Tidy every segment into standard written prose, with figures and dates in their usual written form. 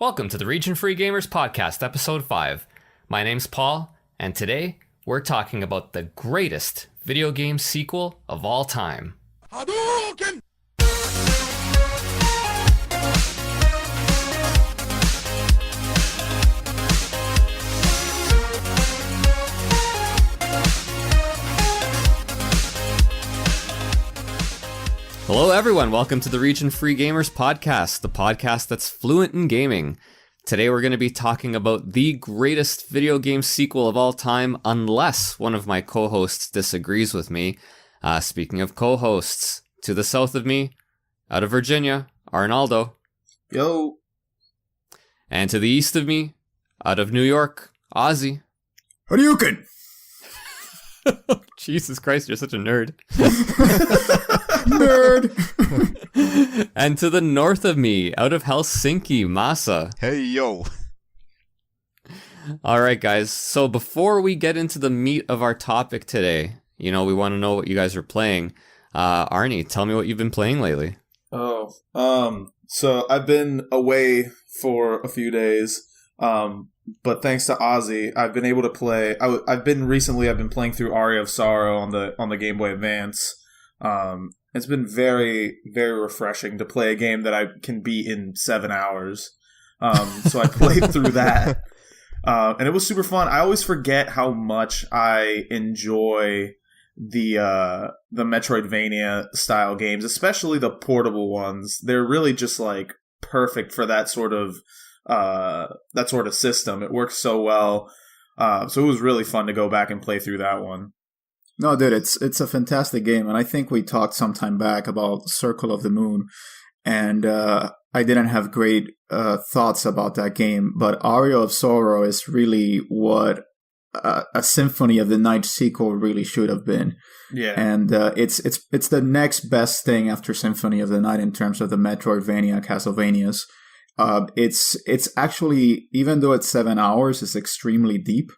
Welcome to the Region Free Gamers Podcast, Episode 5. My name's Paul, and today we're talking about the greatest video game sequel of all time. Hadouken! Hello everyone, welcome to the Region Free Gamers Podcast, the podcast that's fluent in gaming. Today we're going to be talking about the greatest video game sequel of all time, unless one of my co-hosts disagrees with me. Speaking of co-hosts, to the south of me, out of Virginia, Arnaldo. Yo. And to the east of me, out of New York, Ozzy. Hadouken! Jesus Christ, you're such a nerd. Nerd! And to the north of me, out of Helsinki, Masa. Hey, yo. Alright, guys. So before we get into the meat of our topic today, we want to know what you guys are playing. Arnie, tell me what you've been playing lately. So I've been away for a few days, but thanks to Ozzy, I've been able to play. I've been playing through Aria of Sorrow on the Game Boy Advance. It's been very, very refreshing to play a game that I can beat in 7 hours. So I played through that, and it was super fun. I always forget how much I enjoy the Metroidvania style games, especially the portable ones. They're really just like perfect for that sort of system. It works so well. So it was really fun to go back and play through that one. No, dude, it's a fantastic game, and I think we talked some time back about Circle of the Moon, and I didn't have great thoughts about that game, but Aria of Sorrow is really what a Symphony of the Night sequel really should have been. Yeah, and it's the next best thing after Symphony of the Night in terms of the Metroidvania Castlevanias. It's actually, even though it's 7 hours, it's extremely deep.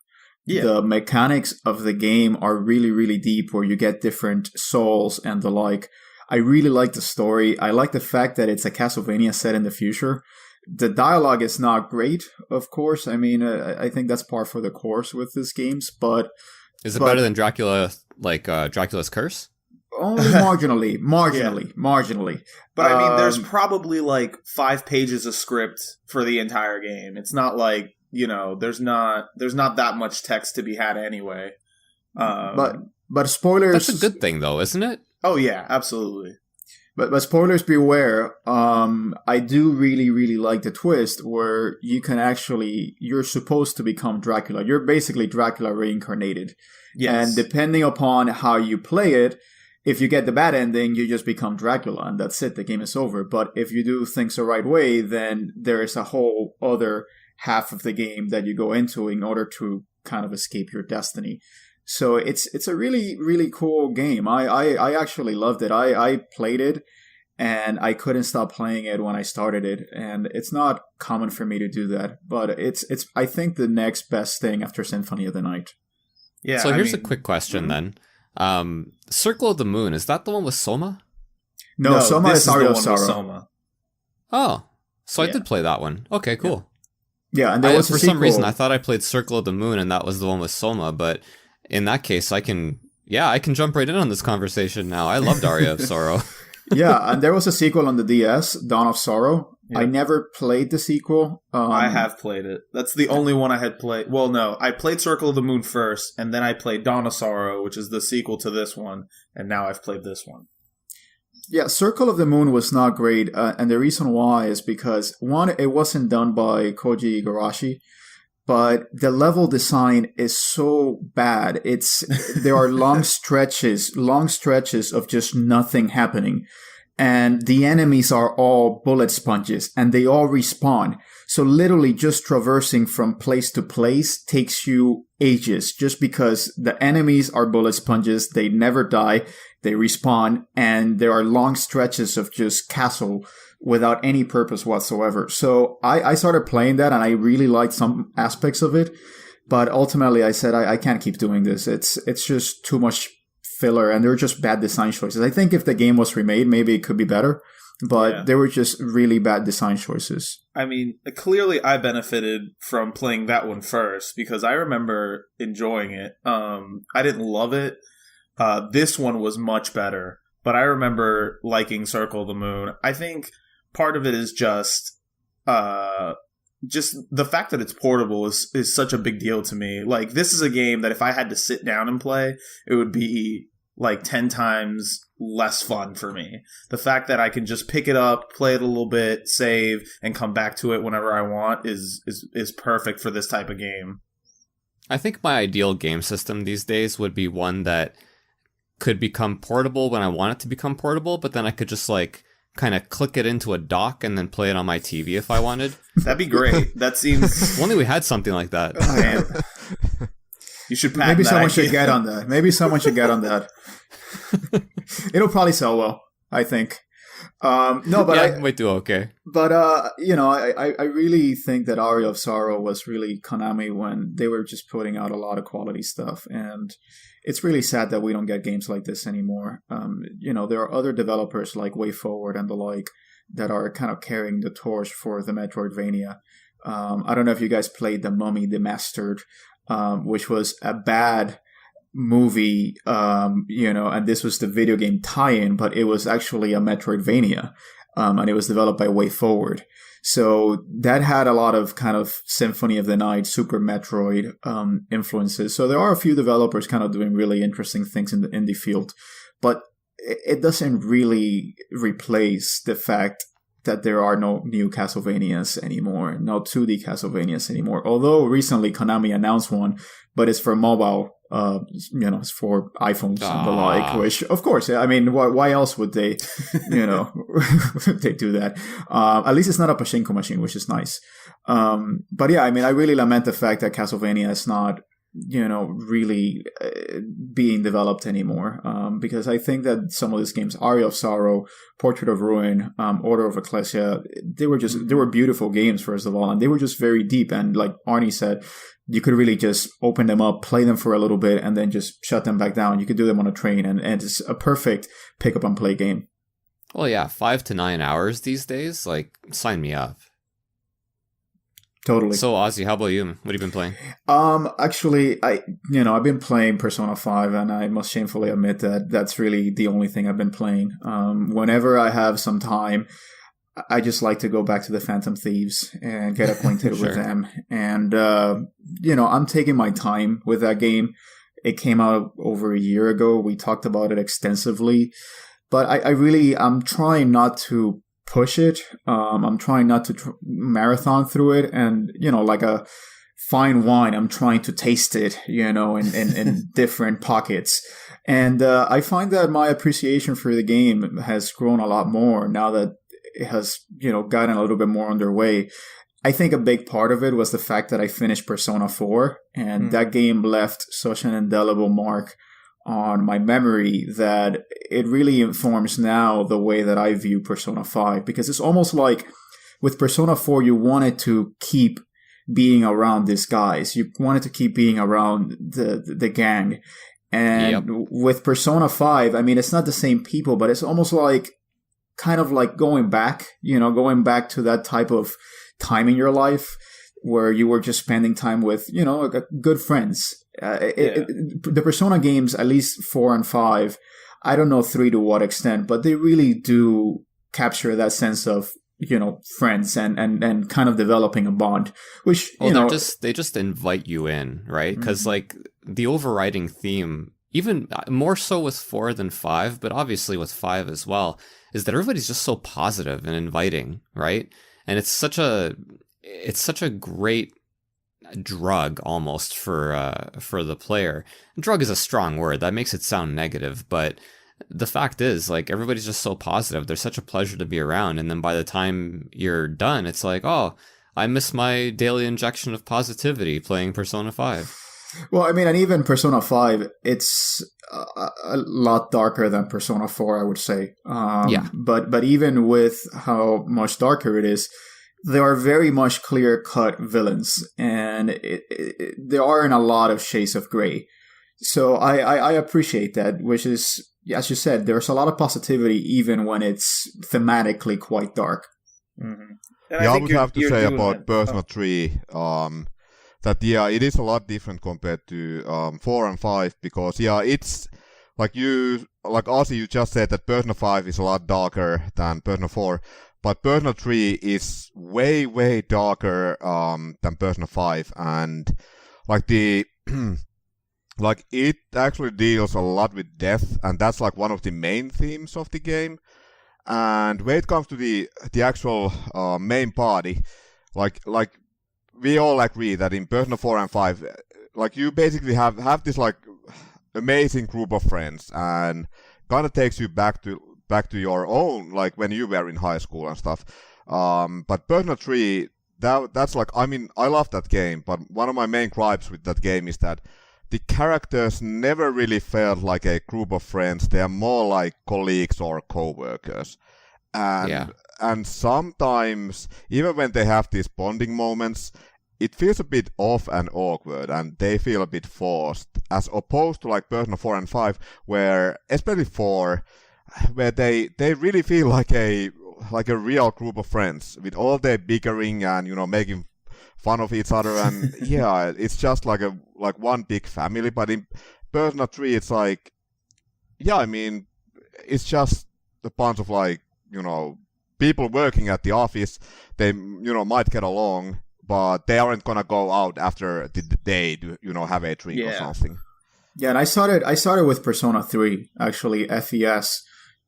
Yeah. The mechanics of the game are really, really deep, where you get different souls and the like. I really like the story. I like the fact that it's a Castlevania set in the future. The dialogue is not great, of course. I mean, I think that's par for the course with these games, but... Is it better than Dracula, Dracula's Curse? Only marginally. Marginally. But I mean, there's probably like 5 pages of script for the entire game. It's not like... there's not that much text to be had anyway. But spoilers... That's a good thing, though, isn't it? Oh, yeah, absolutely. But spoilers beware. I do really, really like the twist where you're supposed to become Dracula. You're basically Dracula reincarnated. Yes. And depending upon how you play it, if you get the bad ending, you just become Dracula, and that's it. The game is over. But if you do things the right way, then there is a whole other half of the game that you go into in order to kind of escape your destiny. So it's a really, really cool game. I actually loved it. I played it, and I couldn't stop playing it when I started it. And it's not common for me to do that, but it's I think the next best thing after Symphony of the Night. Yeah. So here's a quick question then. Circle of the Moon, is that the one with Soma? No, Soma is Aria of Sorrow. Oh, so I did play that one. Okay, cool. Yeah, and there was for some reason I thought I played Circle of the Moon and that was the one with Soma, but in that case I can jump right in on this conversation now. I loved Aria of Sorrow. Yeah, and there was a sequel on the DS, Dawn of Sorrow. Yeah. I never played the sequel. I have played it. That's the only one I had played. Well, no, I played Circle of the Moon first, and then I played Dawn of Sorrow, which is the sequel to this one, and now I've played this one. Yeah, Circle of the Moon was not great, and the reason why is because, one, it wasn't done by Koji Igarashi, but the level design is so bad. There are long stretches of just nothing happening, and the enemies are all bullet sponges, and they all respawn. So literally just traversing from place to place takes you ages, just because the enemies are bullet sponges, they never die, they respawn, and there are long stretches of just castle without any purpose whatsoever. So I started playing that, and I really liked some aspects of it, but ultimately I said I can't keep doing this. It's just too much filler, and they're just bad design choices. I think if the game was remade, maybe it could be better. but they were just really bad design choices. I mean, clearly I benefited from playing that one first because I remember enjoying it. I didn't love it. This one was much better, but I remember liking Circle of the Moon. I think part of it is just the fact that it's portable is such a big deal to me. Like, this is a game that if I had to sit down and play, it would be like 10 times less fun for me. The fact that I can just pick it up, play it a little bit, save, and come back to it whenever I want is perfect for this type of game. I think my ideal game system these days would be one that could become portable when I want it to become portable, but then I could just like kind of click it into a dock and then play it on my TV if I wanted. That'd be great. That seems... If only we had something like that. Man. You should patent Maybe that someone idea. should get on that. Maybe someone should get on that. It'll probably sell well, I think. No, but yeah, might do okay. But I really think that Aria of Sorrow was really Konami when they were just putting out a lot of quality stuff, and it's really sad that we don't get games like this anymore. There are other developers like WayForward and the like that are kind of carrying the torch for the Metroidvania. I don't know if you guys played The Mummy Demastered, which was a bad movie, and this was the video game tie-in, but it was actually a Metroidvania, and it was developed by WayForward. So that had a lot of kind of Symphony of the Night, Super Metroid influences. So there are a few developers kind of doing really interesting things in the indie field, but it doesn't really replace the fact that there are no new Castlevanias anymore, no 2D Castlevanias anymore. Although recently Konami announced one, but it's for mobile, it's for iPhones and the like, which, of course, I mean, why else would they, they do that? At least it's not a pachinko machine, which is nice. But yeah, I mean, I really lament the fact that Castlevania is not, really being developed anymore. Because I think that some of these games, Aria of Sorrow, Portrait of Ruin, Order of Ecclesia, they were beautiful games, first of all, and they were just very deep. And like Arnie said, you could really just open them up, play them for a little bit, and then just shut them back down. You could do them on a train, and it's a perfect pick up and play game. Well, yeah, 5 to 9 hours these days, like, sign me up. Totally. So, Ozzy, how about you? What have you been playing? Actually, I've been playing Persona 5, and I must shamefully admit that that's really the only thing I've been playing. Whenever I have some time, I just like to go back to the Phantom Thieves and get acquainted Sure. with them. And, I'm taking my time with that game. It came out over a year ago. We talked about it extensively. But I'm trying not to push it. I'm trying not to marathon through it. And, like a fine wine, I'm trying to taste it, in different pockets. And I find that my appreciation for the game has grown a lot more now that it has, gotten a little bit more underway. I think a big part of it was the fact that I finished Persona 4, and that game left such an indelible mark on my memory that it really informs now the way that I view Persona 5, because it's almost like with Persona 4, you wanted to keep being around these guys. You wanted to keep being around the gang. And with Persona 5, I mean, it's not the same people, but it's almost like kind of like going back to that type of time in your life where you were just spending time with, good friends. The Persona games, at least 4 and 5, I don't know 3 to what extent, but they really do capture that sense of, friends and kind of developing a bond, which, they just invite you in, right? Because like the overriding theme, even more so with 4 than 5, but obviously with 5 as well, is that everybody's just so positive and inviting, right? And it's such a great drug almost for the player. Drug is a strong word. That makes it sound negative, but the fact is, like, everybody's just so positive. They're such a pleasure to be around. And then by the time you're done, it's like, oh, I miss my daily injection of positivity playing Persona 5. Well, I mean, and even Persona 5, it's a lot darker than Persona 4, I would say. But even with how much darker it is, there are very much clear-cut villains, and there aren't a lot of shades of gray. So I appreciate that, which is, as you said, there's a lot of positivity even when it's thematically quite dark. Mm-hmm. I would have to say about Persona 3 that it is a lot different compared to 4 and 5 because it's like Ozzy, you just said that Persona 5 is a lot darker than Persona 4, but Persona 3 is way, way darker than Persona 5, and like the like it actually deals a lot with death, and that's like one of the main themes of the game. And when it comes to the actual main party, like we all agree that in Persona 4 and 5, like you basically have this like amazing group of friends, and kind of takes you back to your own, like when you were in high school and stuff. But Persona 3, that's like, I mean, I love that game, but one of my main gripes with that game is that the characters never really felt like a group of friends. They are more like colleagues or co-workers. And sometimes, even when they have these bonding moments, it feels a bit off and awkward, and they feel a bit forced, as opposed to like Persona 4 and 5, where, especially 4, where they really feel like a real group of friends, with all their bickering and, you know, making fun of each other, and yeah, it's just like one big family. But in Persona 3, it's like, yeah, I mean, it's just a bunch of like, you know, people working at the office. They, you know, might get along, but they aren't gonna go out after the day to, you know, have a drink or something. Yeah, and I started with Persona 3, actually, FES,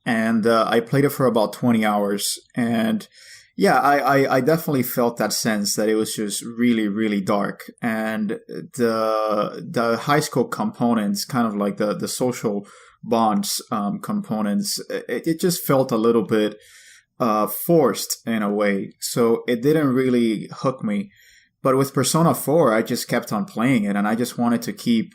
and I played it for about 20 hours, and yeah, I definitely felt that sense that it was just really, really dark, and the high school components, kind of like the social bonds components, it just felt a little bit forced in a way, so it didn't really hook me. But with Persona 4, I just kept on playing it, and I just wanted to keep.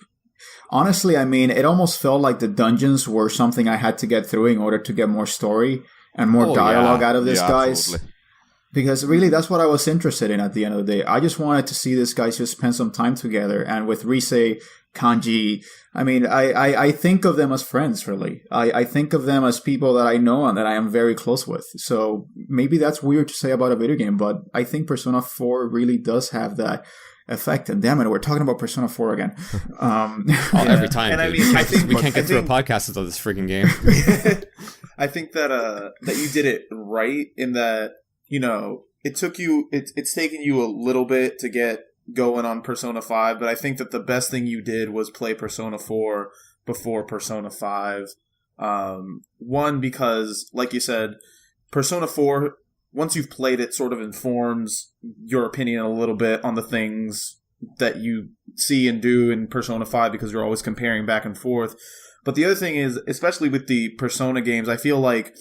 Honestly, I mean, it almost felt like the dungeons were something I had to get through in order to get more story and more dialogue out of these guys. Absolutely. Because really, that's what I was interested in at the end of the day. I just wanted to see these guys just spend some time together. And with Rise, Kanji, I mean, I think of them as friends, really. I think of them as people that I know and that I am very close with. So maybe that's weird to say about a video game, but I think Persona 4 really does have that effect. And damn it, we're talking about Persona 4 again. Every time. And I mean, we can't get through a podcast without this freaking game. I think that you did it right in that, you know, it's taken you a little bit to get going on Persona 5, but I think that the best thing you did was play Persona 4 before Persona 5. One, because, like you said, Persona 4, once you've played it, sort of informs your opinion a little bit on the things that you see and do in Persona 5, because you're always comparing back and forth. But the other thing is, especially with the Persona games, I feel like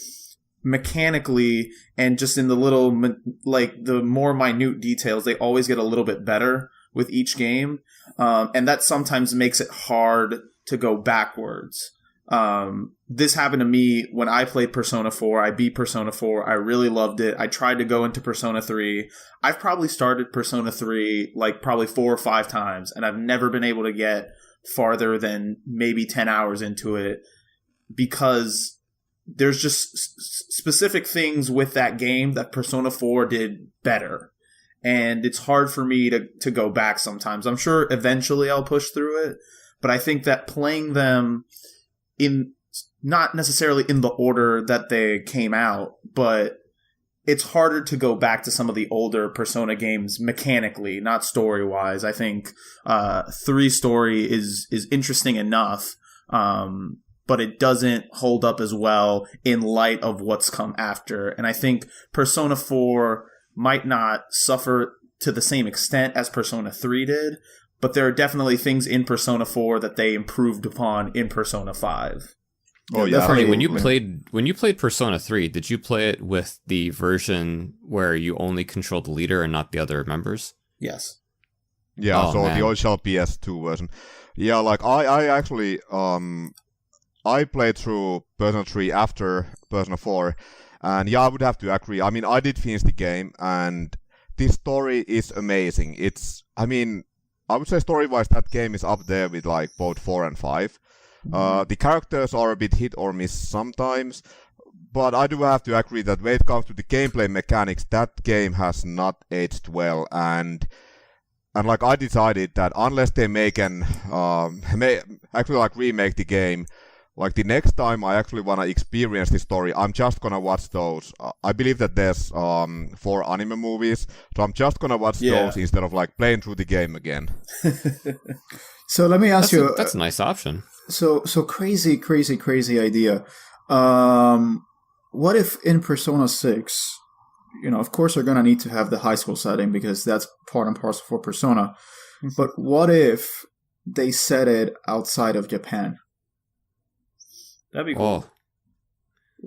mechanically and just in the little, like the more minute details, they always get a little bit better with each game. And that sometimes makes it hard to go backwards. This happened to me when I played Persona 4. I beat Persona 4. I really loved it. I tried to go into Persona 3. I've probably started Persona 3 like probably 4 or 5 times, and I've never been able to get farther than maybe 10 hours into it, because there's just specific things with that game that Persona 4 did better. And it's hard for me to go back sometimes. I'm sure eventually I'll push through it, but I think that playing them in not necessarily in the order that they came out, but it's harder to go back to some of the older Persona games mechanically, not story-wise. I think 3 story is interesting enough, but it doesn't hold up as well in light of what's come after. And I think Persona 4 might not suffer to the same extent as Persona 3 did, but there are definitely things in Persona 4 that they improved upon in Persona 5. Oh yeah, definitely. When you played Persona 3, did you play it with the version where you only controlled the leader and not the other members? Yes. Yeah, so man. The original PS2 version. Yeah, like I actually I played through Persona 3 after Persona 4, and yeah, I would have to agree. I mean, I did finish the game, and this story is amazing. It's, I mean, I would say story-wise that game is up there with like both 4 and 5. The characters are a bit hit or miss sometimes, but I do have to agree that when it comes to the gameplay mechanics, that game has not aged well, and like I decided that unless they make remake the game, like the next time I actually want to experience the story, I'm just gonna watch those. I believe that there's 4 anime movies, so I'm just gonna watch those instead of like playing through the game again. So let me ask you. That's a nice option. So crazy idea. What if in Persona 6, of course they're gonna need to have the high school setting because that's part and parcel for Persona. But what if they set it outside of Japan? That'd be cool. Oh.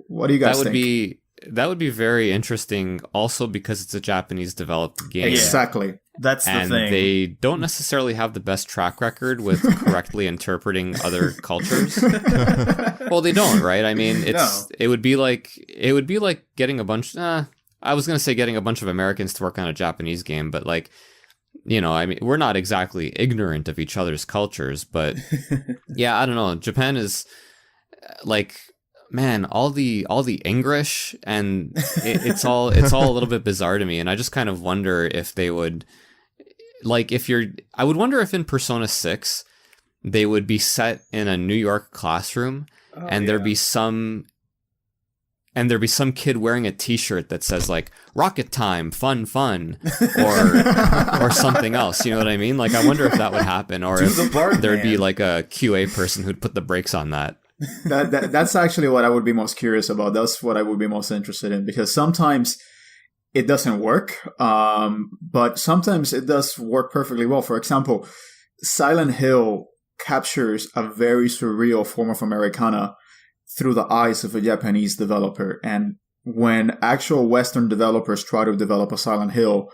What do you guys think? That would be very interesting, also because it's a Japanese developed game. Exactly. That's the thing. And they don't necessarily have the best track record with correctly interpreting other cultures. Well, they don't, right? I mean, it would be like getting a bunch. I was gonna say getting a bunch of Americans to work on a Japanese game, but like, I mean, we're not exactly ignorant of each other's cultures, but yeah, I don't know. Japan is like, man, all the English, and it's all a little bit bizarre to me, and I just kind of wonder if they would, like, I would wonder if in Persona 6 they would be set in a New York classroom, and there'd be some kid wearing a T-shirt that says like "Rocket Time, fun," or something else. You know what I mean? Like, I wonder if that would happen, or if there'd be like a QA person who'd put the brakes on that. That's actually what I would be most curious about. That's what I would be most interested in, because sometimes it doesn't work, but sometimes it does work perfectly well. For example, Silent Hill captures a very surreal form of Americana through the eyes of a Japanese developer. And when actual Western developers try to develop a Silent Hill,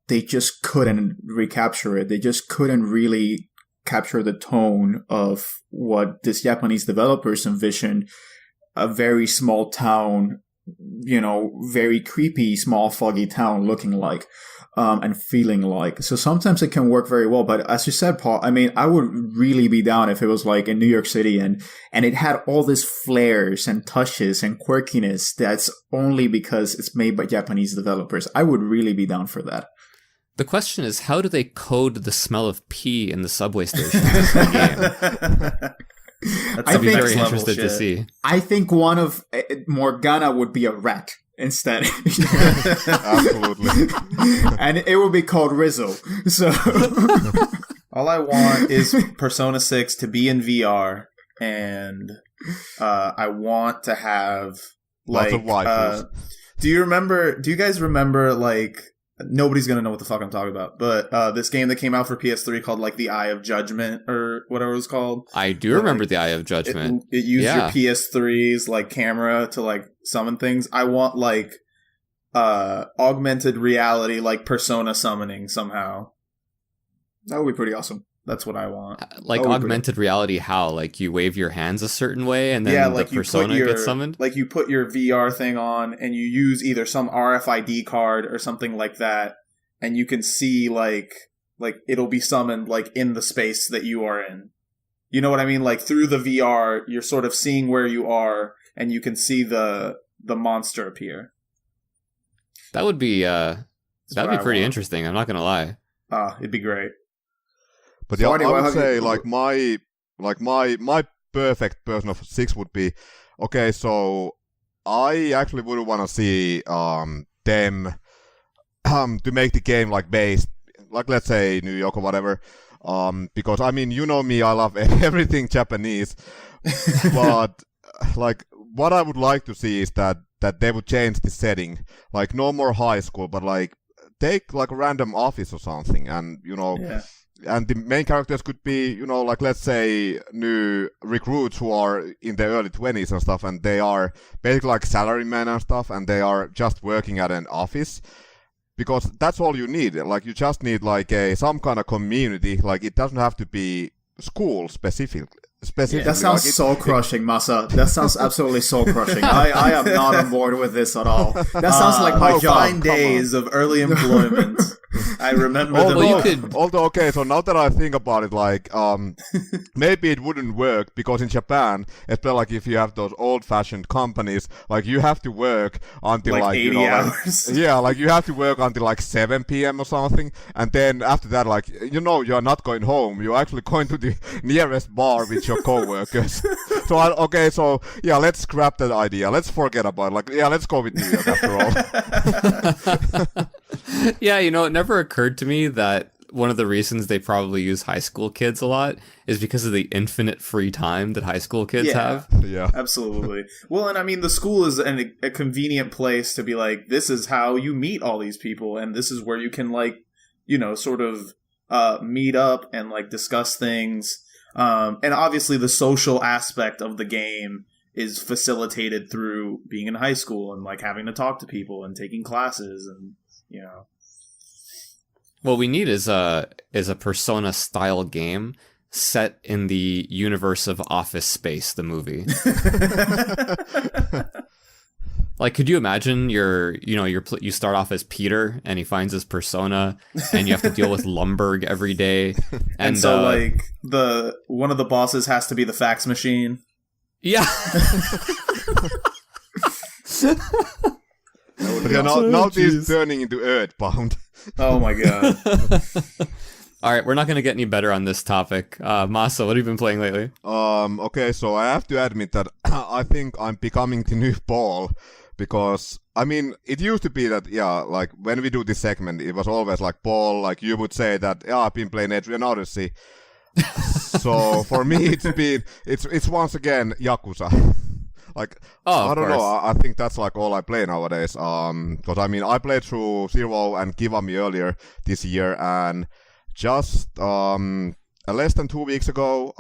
they just couldn't recapture it. They just couldn't really capture the tone of what these Japanese developers envision a very small town, very creepy, small, foggy town looking like, and feeling like. So sometimes it can work very well. But as you said, Paul, I mean, I would really be down if it was like in New York City and it had all these flares and touches and quirkiness that's only because it's made by Japanese developers. I would really be down for that. The question is, how do they code the smell of pee in the subway station in this game? I'd be very interested to see. I think one of Morgana would be a rat instead. Absolutely. And it would be called Rizzo. So all I want is Persona 6 to be in VR, and I want to have like lots of waifus. Do you guys remember, like, nobody's gonna know what the fuck I'm talking about, but this game that came out for PS3 called like the Eye of Judgment or whatever it was called. I do remember the Eye of Judgment. It used your PS3's like camera to like summon things. I want like augmented reality, like Persona summoning somehow. That would be pretty awesome. That's what I want. Like augmented reality, how? Like you wave your hands a certain way and then the persona gets summoned? Like you put your VR thing on and you use either some RFID card or something like that, and you can see like it'll be summoned like in the space that you are in. You know what I mean? Like through the VR, you're sort of seeing where you are and you can see the monster appear. That would be pretty interesting, I'm not gonna lie. It'd be great. But yeah, I would say like my perfect Persona 6 would be, okay, so I actually would want to see them to make the game like based, like let's say New York or whatever, because I mean, you know me, I love everything Japanese, but like what I would like to see is that they would change the setting, like no more high school, but like take like a random office or something, and Yeah. And the main characters could be, like let's say new recruits who are in their early 20s and stuff, and they are basically like salarymen and stuff, and they are just working at an office. Because that's all you need. Like you just need like some kind of community. Like it doesn't have to be school specifically. Yeah, that sounds soul-crushing, Masa. That sounds absolutely soul-crushing. I am not on board with this at all. That sounds like my job. 9 days of early employment. I remember Although, okay, so now that I think about it, like, maybe it wouldn't work, because in Japan, especially like if you have those old-fashioned companies, like you have to work until like 80 hours. Like you have to work until like 7 p.m. or something, and then after that, like, you're not going home, you're actually going to the nearest bar with your coworkers. So let's scrap that idea. Let's forget about it. Like, let's go with New York after all. Yeah, it never occurred to me that one of the reasons they probably use high school kids a lot is because of the infinite free time that high school kids have. Yeah, absolutely. Well, and I mean, the school is a convenient place to be like, this is how you meet all these people, and this is where you can, like, sort of meet up and, like, discuss things. And obviously the social aspect of the game is facilitated through being in high school and, like, having to talk to people and taking classes and, What we need is a Persona style game set in the universe of Office Space, the movie. Like, could you imagine you start off as Peter and he finds his persona and you have to deal with Lumberg every day. And so like one of the bosses has to be the fax machine. Yeah. Now this is turning into Earthbound. Oh my god. All right, we're not going to get any better on this topic. Masa, what have you been playing lately? Okay, so I have to admit that I think I'm becoming the new Paul, because, I mean, it used to be that, like, when we do this segment, it was always like, Paul, like, you would say that, I've been playing Adrian Odyssey. So, for me, it's once again Yakuza. Like, I don't know, I think that's like all I play nowadays. Because, I mean, I played through Zero and Kiwami earlier this year, and just less than 2 weeks ago,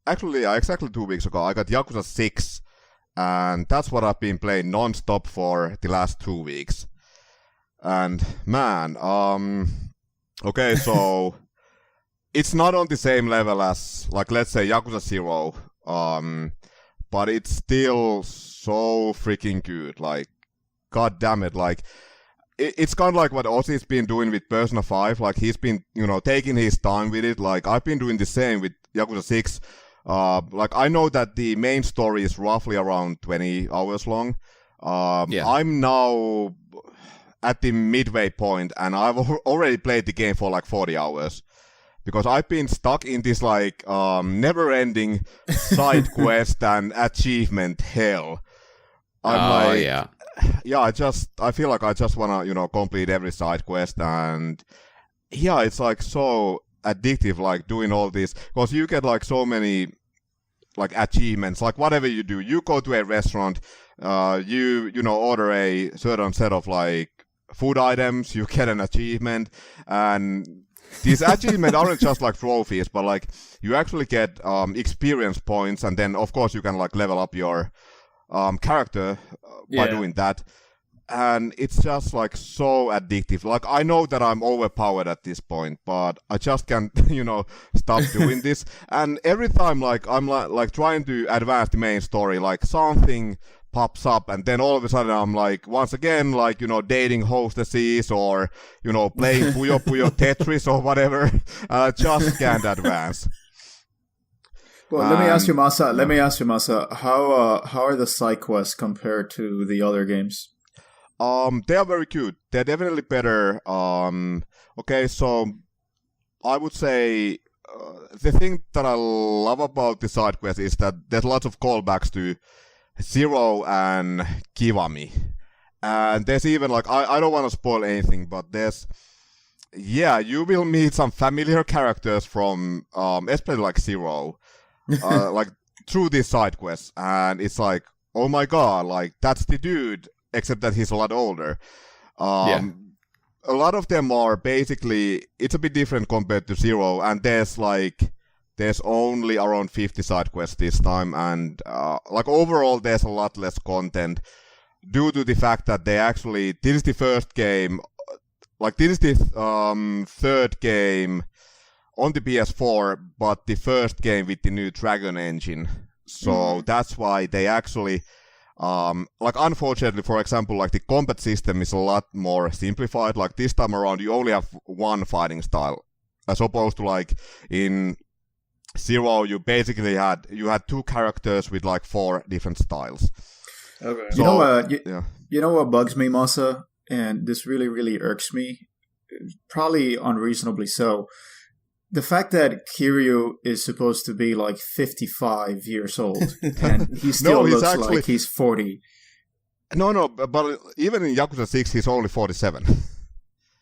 actually exactly 2 weeks ago, I got Yakuza 6, and that's what I've been playing non-stop for the last 2 weeks. And man, okay, so it's not on the same level as, like, let's say Yakuza 0, but it's still so freaking good. Like, god damn it, like, it's kind of like what Ozzy's been doing with Persona 5. Like, he's been, taking his time with it. Like, I've been doing the same with Yakuza 6. Like, I know that the main story is roughly around 20 hours long. I'm now at the midway point, and I've already played the game for like 40 hours. Because I've been stuck in this, like, never-ending side quest and achievement hell. I feel like I just wanna, complete every side quest, and it's like so addictive, like, doing all this, because you get like so many, like, achievements. Like, whatever you do, you go to a restaurant, you order a certain set of, like, food items, you get an achievement, and these achievements aren't just like trophies, but like you actually get experience points, and then of course you can like level up your character by doing that. And it's just like so addictive. Like, I know that I'm overpowered at this point, but I just can't, stop doing this. And every time, like, I'm like trying to advance the main story, like something pops up, and then all of a sudden I'm like, once again, like, dating hostesses, or, playing Puyo Puyo Tetris or whatever. I just can't advance. Well, let me ask you, Masa, how are the side quests compared to the other games? They are very cute. They're definitely better. Okay, so I would say the thing that I love about the side quest is that there's lots of callbacks to Zero and Kiwami. And there's even, like, I don't want to spoil anything, but there's, you will meet some familiar characters from, especially like Zero, like, through these side quests. And it's like, oh my god, like, that's the dude, except that he's a lot older. A lot of them are basically, it's a bit different compared to Zero, and there's only around 50 side quests this time, and like, overall there's a lot less content due to the fact that this is the first game, like, this is the third game on the PS4, but the first game with the new Dragon engine. So that's why they actually Like unfortunately, for example, like the combat system is a lot more simplified. Like this time around, you only have one fighting style, as opposed to like in Zero, you basically had 2 characters with like 4 different styles. Okay. So, you know what bugs me, Masa, and this really, really irks me, probably unreasonably so. The fact that Kiryu is supposed to be like 55 years old, and he still looks actually, like he's 40. No, but even in Yakuza 6, he's only 47.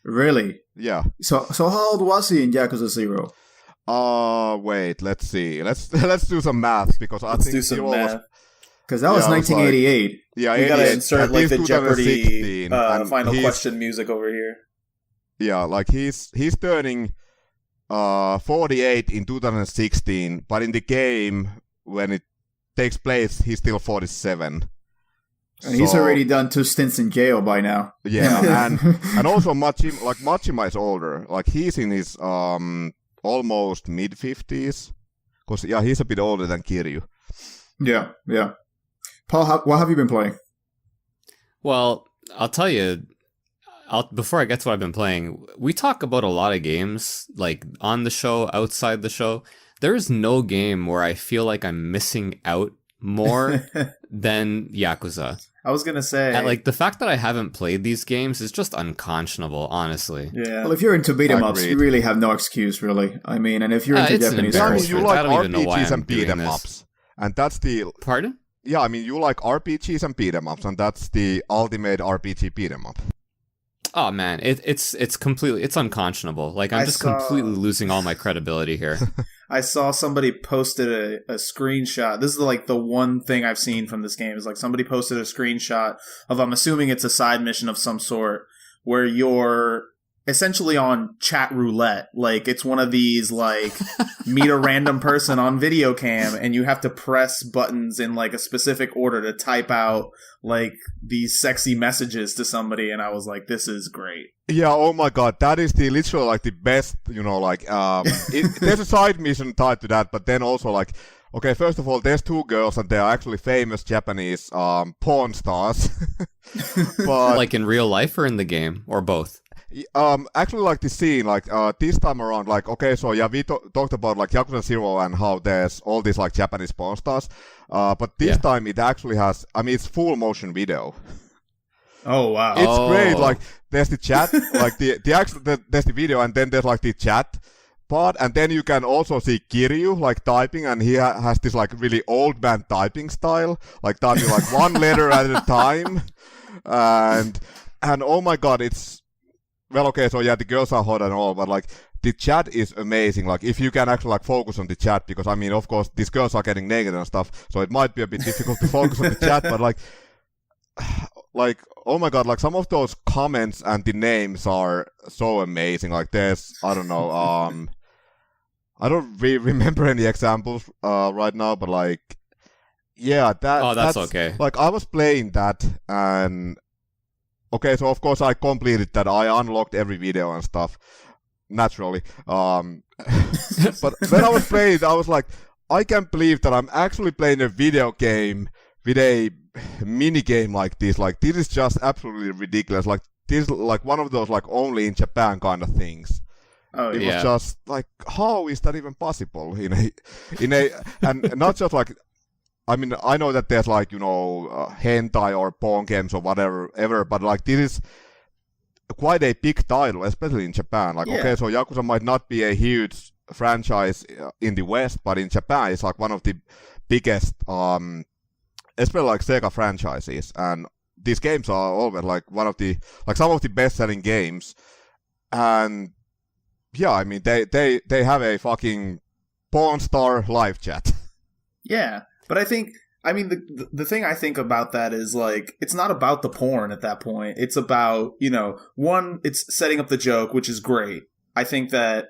Really? Yeah. So how old was he in Yakuza 0? Wait, let's see. Let's do some math, because I think do some math. Because that was 1988. You gotta insert like the Jeopardy final question music over here. Yeah, like he's turning 48 in 2016, but in the game, when it takes place, he's still 47. And he's already done 2 stints in jail by now. Yeah, and also Machima is older. Like he's in his almost mid-50s. Because he's a bit older than Kiryu. Yeah. Paul, what have you been playing? Well, I'll tell you, before I get to what I've been playing, we talk about a lot of games, like on the show, outside the show. There is no game where I feel like I'm missing out more than Yakuza. I was gonna say, and, like, the fact that I haven't played these games is just unconscionable, honestly. Yeah. Well, if you're into beat 'em ups, you really have no excuse, really. I mean, and if you're into Japanese culture, you like I don't even know why RPGs I'm and beat 'em ups, and that's the. Pardon? Yeah, I mean, you like RPGs and beat 'em ups, and that's the ultimate RPG beat 'em up. Oh man, it's completely, it's unconscionable. Like I'm completely losing all my credibility here. I saw somebody posted a screenshot. This is like the one thing I've seen from this game is like somebody posted a screenshot of, I'm assuming it's a side mission of some sort, where you're essentially on Chatroulette. Like it's one of these like meet a random person on Videogame, and you have to press buttons in like a specific order to type out like these sexy messages to somebody, and I was like, this is great. Yeah, oh my god, that is the literally like the best, like there's a side mission tied to that, but then also like, okay, first of all, there's 2 girls and they are actually famous Japanese porn stars. But like in real life or in the game, or both? Actually, like the scene, like this time around, like, okay, so yeah, we talked about like Yakuza 0 and how there's all these like Japanese porn stars, but this time it actually has, I mean, it's full motion video. Oh wow! It's great. Like there's the chat, like there's the video, and then there's like the chat part, and then you can also see Kiryu like typing, and he has this like really old man typing style, like typing like one letter at a time, and oh my god, it's well, okay, so yeah, the girls are hot and all, but like the chat is amazing. Like if you can actually like focus on the chat, because I mean, of course, these girls are getting naked and stuff, so it might be a bit difficult to focus on the chat, but like, oh my god, like some of those comments and the names are so amazing. Like there's, I don't know, I don't really remember any examples right now, but like, yeah, that's okay. Like I was playing that, and okay, so of course I completed that. I unlocked every video and stuff, naturally. But when I was playing it, I was like, I can't believe that I'm actually playing a video game with a mini game like this. Like this is just absolutely ridiculous. Like this is like one of those like only in Japan kind of things. Oh, it was just like, how is that even possible in a and not just like, I mean, I know that there's like, hentai or porn games or whatever ever, but like this is quite a big title, especially in Japan. Like okay, so Yakuza might not be a huge franchise in the West, but in Japan it's like one of the biggest especially like Sega franchises, and these games are always like one of the some of the best-selling games, and yeah, I mean they have a fucking porn star live chat. Yeah, but I think, I mean, the thing I think about that is like, it's not about the porn at that point. It's about, one, it's setting up the joke, which is great. I think that,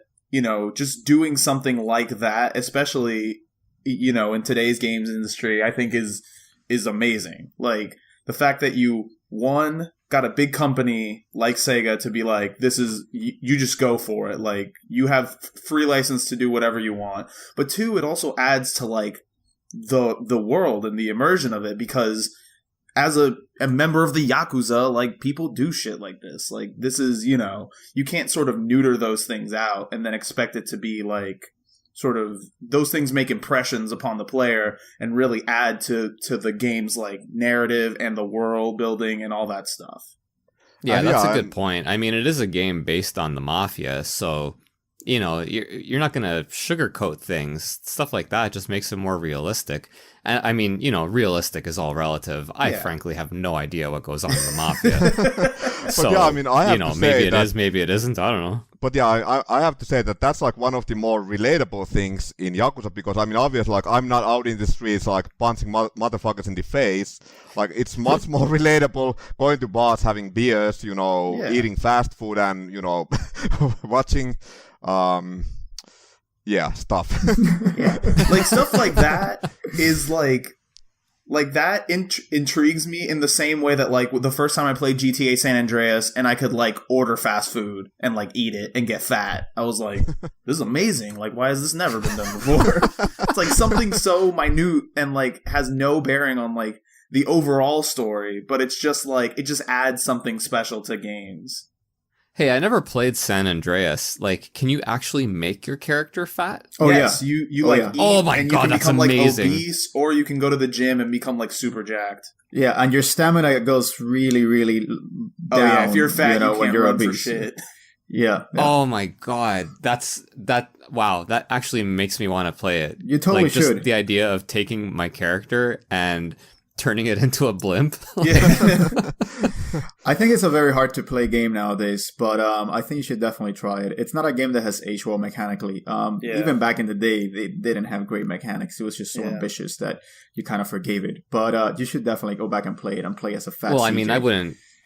just doing something like that, especially, in today's games industry, I think is amazing. Like the fact that you, one, got a big company like Sega to be like, this is, you just go for it. Like you have free license to do whatever you want. But 2, it also adds to like the world and the immersion of it, because as a member of the Yakuza, like, people do shit like this. Like, this is, you know, you can't sort of neuter those things out and then expect it to be like sort of those things make impressions upon the player and really add to the game's like narrative and the world building and all that stuff. Yeah, that's a good point. I mean, it is a game based on the Mafia, so, you know, you're not going to sugarcoat things. Stuff like that just makes it more realistic. And I mean, you know, realistic is all relative. I frankly have no idea what goes on in the Mafia. So, yeah, I mean, I have to say maybe it is, maybe it isn't. I don't know. But yeah, I have to say that that's like one of the more relatable things in Yakuza, because I mean, obviously, like, I'm not out in the streets like punching motherfuckers in the face. Like, it's much more relatable going to bars, having beers, you know, eating fast food, and, you know, watching stuff. Like, stuff like that is like that intrigues me in the same way that, like, the first time I played GTA San Andreas and I could, like, order fast food and, like, eat it and get fat, I was like, this is amazing. Like, why has this never been done before? It's like something so minute and, like, has no bearing on, like, the overall story, but it's just like, it just adds something special to games. Hey, I never played San Andreas. Like, can you actually make your character fat? Oh, yes, you eat, oh my god, that's become, amazing. Like, obese, or you can go to the gym and become, like, super jacked. Yeah, and your stamina goes really, really down. Oh yeah, if you're fat, you when can't you're run obese. for shit. Yeah. Oh my god, wow, that actually makes me want to play it. You totally like, just should. The idea of taking my character and turning it into a blimp. Yeah. I think it's a very hard to play game nowadays, but I think you should definitely try it. It's not a game that has aged well mechanically. Even back in the day, they didn't have great mechanics. It was just so ambitious that you kind of forgave it. But you should definitely go back and play it and play as a fat Well, CJ. I mean,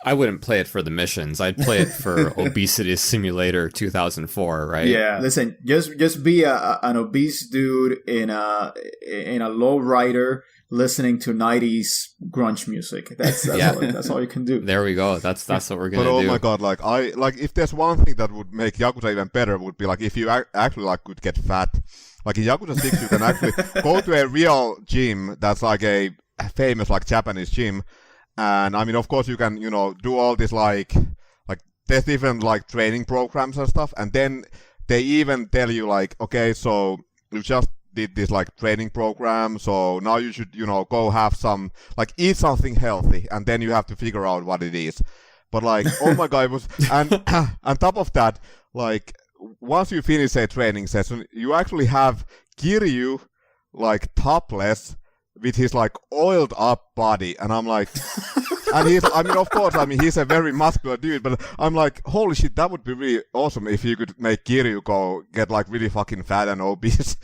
I wouldn't play it for the missions. I'd play it for Obesity Simulator 2004, right? Yeah. Listen, just be an obese dude in a lowrider listening to 90s grunge music. That's all you can do. There we go. That's what we're gonna do. But oh my god, like if there's one thing that would make Yakuza even better, would be like if you actually like could get fat. Like in Yakuza 6, you can actually go to a real gym that's like a famous like Japanese gym, and I mean, of course, you can, you know, do all this like there's different like training programs and stuff, and then they even tell you like, okay, so you just did this like training program, so now you should, you know, go have some, like, eat something healthy, and then you have to figure out what it is. But like, oh my god, it was, and on top of that, like, once you finish a training session, you actually have Kiryu like topless with his like oiled up body, and I'm like, and he's, I mean, of course, I mean, he's a very muscular dude, but I'm like, holy shit, that would be really awesome if you could make Kiryu get like really fucking fat and obese.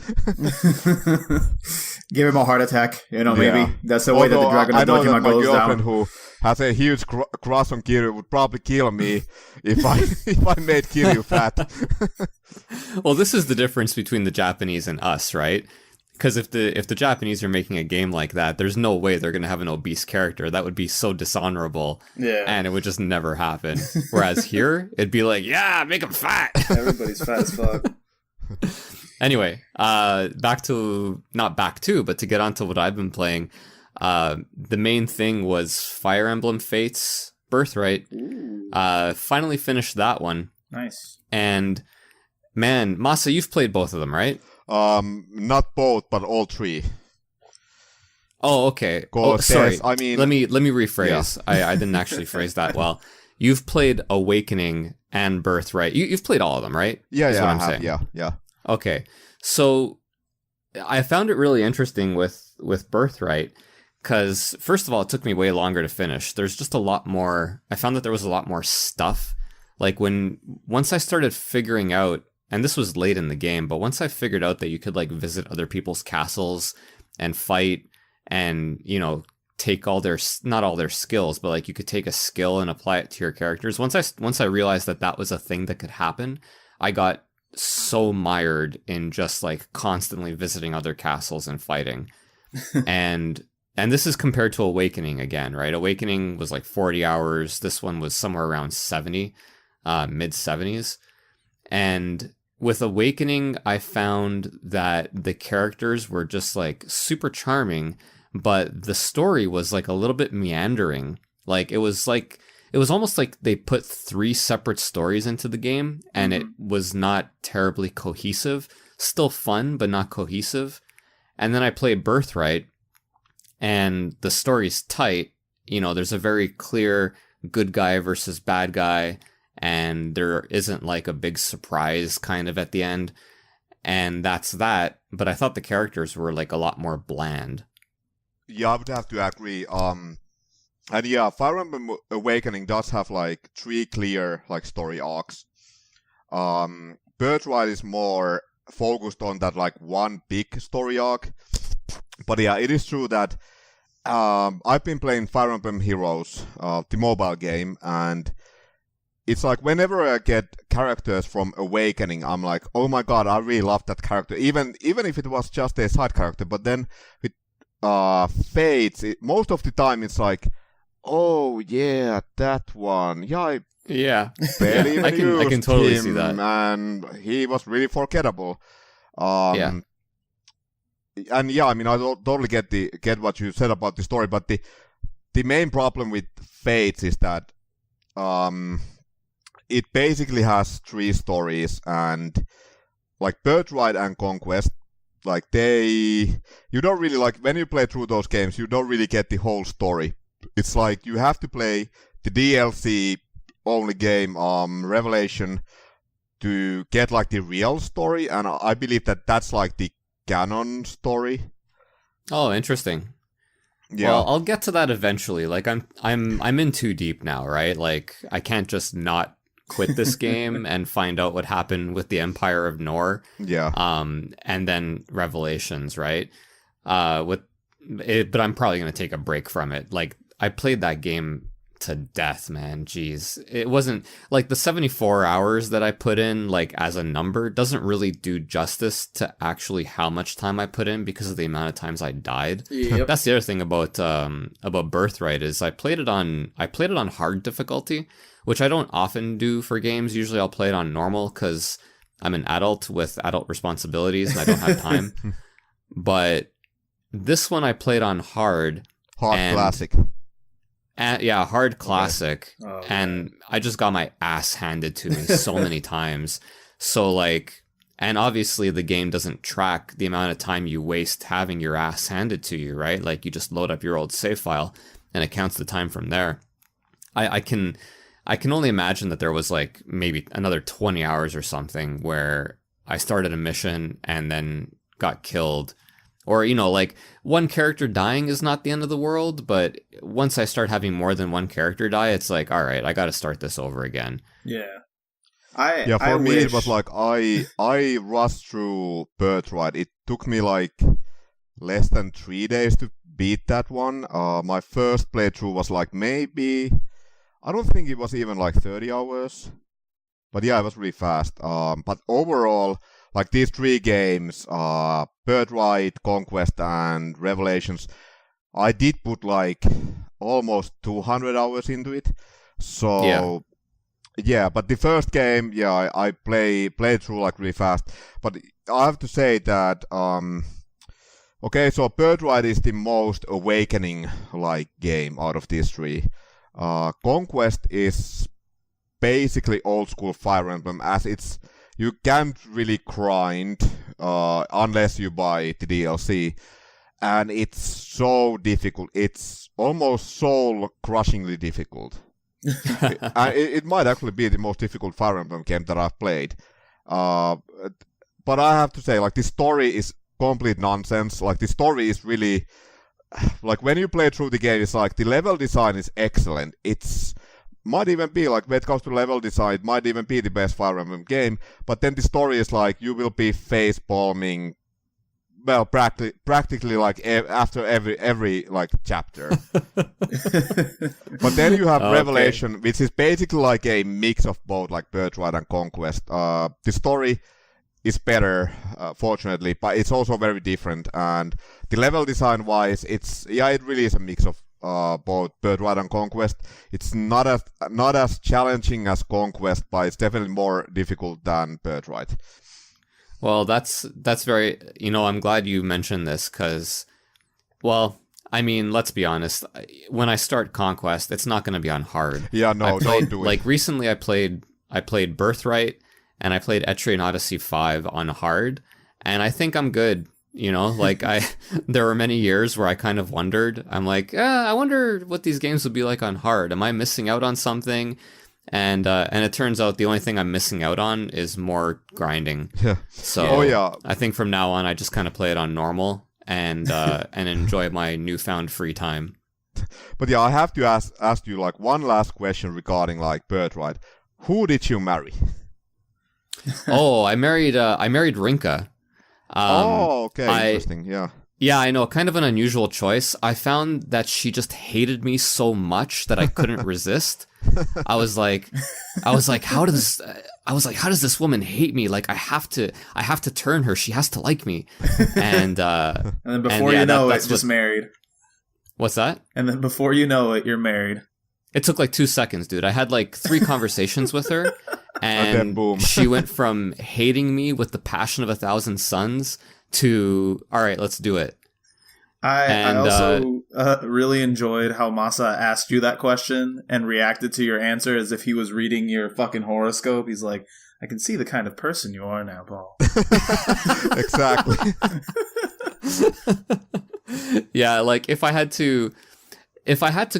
Give him a heart attack, you know, maybe. That's the way that the Dragon of Dojima goes down. My girlfriend, who has a huge crush on Kiryu, would probably kill me if I made Kiryu fat. Well, this is the difference between the Japanese and us, right? Because if the Japanese are making a game like that, there's no way they're going to have an obese character. That would be so dishonorable. Yeah. And it would just never happen. Whereas here, it'd be like, yeah, make him fat. Everybody's fat as fuck. Anyway, but to get onto what I've been playing, the main thing was Fire Emblem Fates Birthright. Finally finished that one. Nice. And man, Masa, you've played both of them, right? Not both, but all three. Oh, okay. Oh, sorry. I mean, let me rephrase. Yeah. I didn't actually phrase that well. You've played Awakening and Birthright. You've played all of them, right? Yeah, That's yeah, what I I'm have. saying. Yeah. Okay, so I found it really interesting with Birthright because, first of all, it took me way longer to finish. There's just a lot more. I found that there was a lot more stuff. Like once I started figuring out, and this was late in the game, but once I figured out that you could like visit other people's castles and fight and, you know, take not all their skills, but like you could take a skill and apply it to your characters. Once I realized that was a thing that could happen, I got so mired in just like constantly visiting other castles and fighting. and this is compared to Awakening again, right? Awakening was like 40 hours. This one was somewhere around 70, mid 70s. And with Awakening, I found that the characters were just like super charming, but the story was like a little bit meandering. Like it was almost like they put 3 separate stories into the game, and it was not terribly cohesive. Still fun, but not cohesive. And then I played Birthright, and the story's tight. You know, there's a very clear good guy versus bad guy, and there isn't like a big surprise kind of at the end. And that's that. But I thought the characters were like a lot more bland. Yeah, I would have to agree. And yeah, Fire Emblem Awakening does have like 3 clear like story arcs. Birthright is more focused on that like one big story arc. But yeah, it is true that I've been playing Fire Emblem Heroes, the mobile game, and it's like whenever I get characters from Awakening, I'm like, oh my god, I really love that character. Even if it was just a side character. But then with Fates, most of the time it's like, oh yeah, that one. Yeah, I barely even I can totally him, see that. And he was really forgettable. Yeah. And yeah, I mean, I totally get what you said about the story, but the main problem with Fates is that it basically has 3 stories, and like Birthright and Conquest, like you don't really, like, when you play through those games, you don't really get the whole story. It's like you have to play the DLC only game, Revelation, to get like the real story, and I believe that that's like the canon story. Oh, interesting. Yeah. Well, I'll get to that eventually. Like I'm in too deep now, right? Like I can't just not quit this game and find out what happened with the Empire of Nor. Yeah. And then Revelations, right? But I'm probably gonna take a break from it. Like I played that game to death, man. Jeez. It wasn't like the 74 hours that I put in, like as a number, doesn't really do justice to actually how much time I put in because of the amount of times I died. Yep. That's the other thing about Birthright is I played it on hard difficulty, which I don't often do for games. Usually I'll play it on normal because I'm an adult with adult responsibilities and I don't have time. But this one I played on hard. Classic. Yeah, hard classic. Okay. Oh, and I just got my ass handed to me so many times. So like, and obviously the game doesn't track the amount of time you waste having your ass handed to you, right? Like you just load up your old save file and it counts the time from there. I can only imagine that there was like maybe another 20 hours or something where I started a mission and then got killed. Or, you know, like one character dying is not the end of the world, but once I start having more than one character die, it's like, all right, I got to start this over again. Yeah. For me, it was like I rushed through Birthright. It took me like less than 3 days to beat that one. My first playthrough was like maybe, I don't think it was even like 30 hours. But yeah, it was really fast. But overall, like these 3 games, Birthright, Conquest, and Revelations, I did put like almost 200 hours into it. So yeah, but the first game, yeah, I played through like really fast. But I have to say that okay, so Birthright is the most Awakening like game out of these 3. Conquest is basically old school Fire Emblem, as you can't really grind unless you buy the DLC, and it's so difficult. It's almost soul-crushingly difficult. It might actually be the most difficult Fire Emblem game that I've played. But I have to say, like, the story is complete nonsense. Like, the story is really, like, when you play through the game, it's like the level design is excellent. It's might even be, like, when it comes to level design, it might even be the best Fire Emblem game, but then the story is like, you will be face-palming, well, practically like after every like chapter. But then you have Revelation, which is basically like a mix of both, like Birthright and Conquest. The story is better, fortunately, but it's also very different, and the level design-wise, it really is a mix of both Birthright and Conquest. It's not as challenging as Conquest, but it's definitely more difficult than Birthright. Well, that's very, I'm glad you mentioned this because, well, I mean, let's be honest. When I start Conquest, it's not going to be on hard. Yeah, no, don't do it. Like recently, I played Birthright and I played Etrian Odyssey 5 on hard, and I think I'm good. You know, like there were many years where I kind of wondered. I'm like, I wonder what these games would be like on hard. Am I missing out on something? And it turns out the only thing I'm missing out on is more grinding. Yeah. So I think from now on, I just kind of play it on normal and enjoy my newfound free time. But yeah, I have to ask you like one last question regarding like Birthright. Who did you marry? I married Rinka. Okay, interesting. Yeah. Yeah, I know, kind of an unusual choice. I found that she just hated me so much that I couldn't resist. I was like, how does this woman hate me? Like, I have to turn her. She has to like me. And then before you know it, just married. What's that? And then before you know it, you're married. It took like 2 seconds, dude. I had like 3 conversations with her, and then boom. She went from hating me with the passion of 1,000 suns to, all right, let's do it. I also really enjoyed how Masa asked you that question and reacted to your answer as if he was reading your fucking horoscope. He's like, I can see the kind of person you are now, Paul. Exactly. Yeah, like if I had to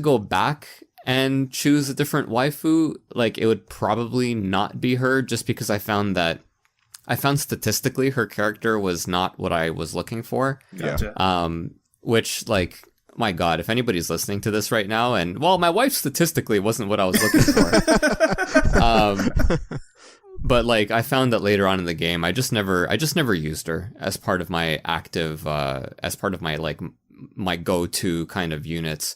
go back and choose a different waifu, like it would probably not be her, just because I found statistically her character was not what I was looking for. Gotcha. Which, like, my God, if anybody's listening to this right now, and well, my wife statistically wasn't what I was looking for. But like, I found that later on in the game, I just never used her as part of my active, as part of my like my go-to kind of units.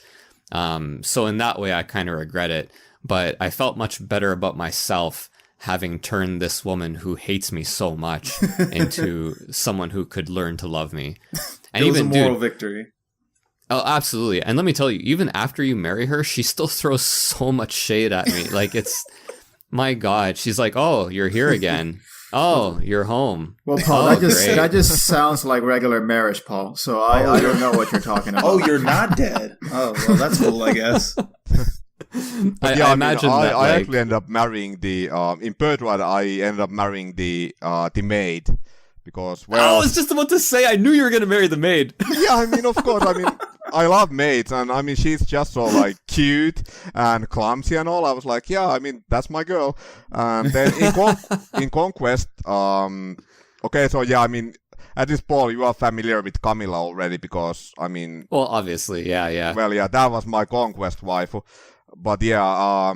So in that way, I kind of regret it. But I felt much better about myself having turned this woman who hates me so much into someone who could learn to love me. And it was even, a moral victory. Oh, absolutely. And let me tell you, even after you marry her, she still throws so much shade at me. Like, it's, my God, she's like, oh, you're here again. Oh, you're home. Well, Paul, that just sounds like regular marriage, Paul. So I don't know what you're talking about. Oh, you're not dead. Oh, well, that's cool, I guess. I imagine that, I actually ended up marrying the in Birthright. I ended up marrying the maid because, well, I was just about to say, I knew you were going to marry the maid. Yeah, I mean, of course, I mean, I love maids, and I mean, she's just so like cute and clumsy and all. I was like, yeah, I mean, that's my girl. And then in Conquest, okay, so yeah, I mean, at this point, you are familiar with Camilla already because, I mean, well, obviously, yeah. Well, yeah, that was my Conquest waifu. But yeah, I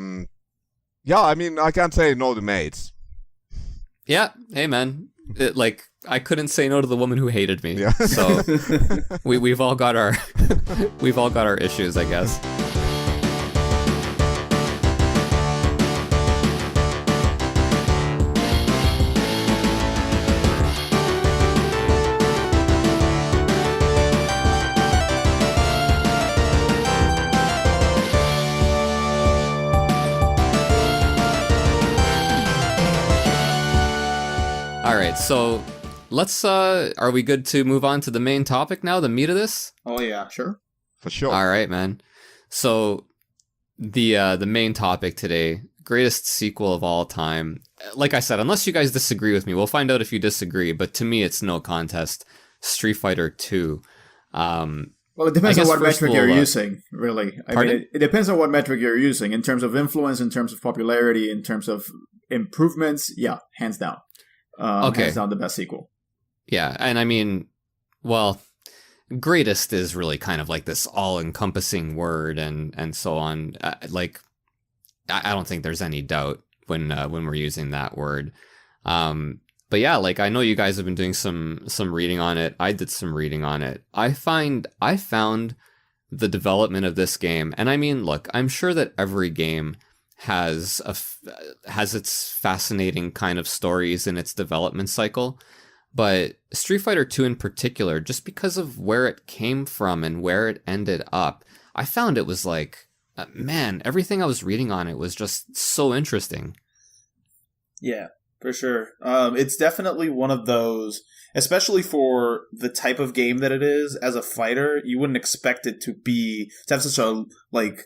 mean, I can't say no to maids. Yeah, hey man, like I couldn't say no to the woman who hated me. Yeah. So we've all got our issues, I guess. Alright, so let's, are we good to move on to the main topic now, the meat of this? Oh yeah, sure. For sure. Alright, man. So, the main topic today, greatest sequel of all time. Like I said, unless you guys disagree with me, we'll find out if you disagree, but to me it's no contest. Street Fighter 2. Well, it depends on what metric you're using, really. I mean, it depends on what metric you're using. In terms of influence, in terms of popularity, in terms of improvements, yeah, hands down. Hands down the best sequel. Yeah, and I mean, well, greatest is really kind of like this all-encompassing word and so on. Like, I don't think there's any doubt when we're using that word. But yeah, like I know you guys have been doing some reading on it. I did some reading on it. I found the development of this game, and I mean, look, I'm sure that every game has its fascinating kind of stories in its development cycle, but Street Fighter 2 in particular, just because of where it came from and where it ended up, I found it was like, man, everything I was reading on it was just so interesting. Yeah. For sure. It's definitely one of those, especially for the type of game that it is. As a fighter, you wouldn't expect it to have such a like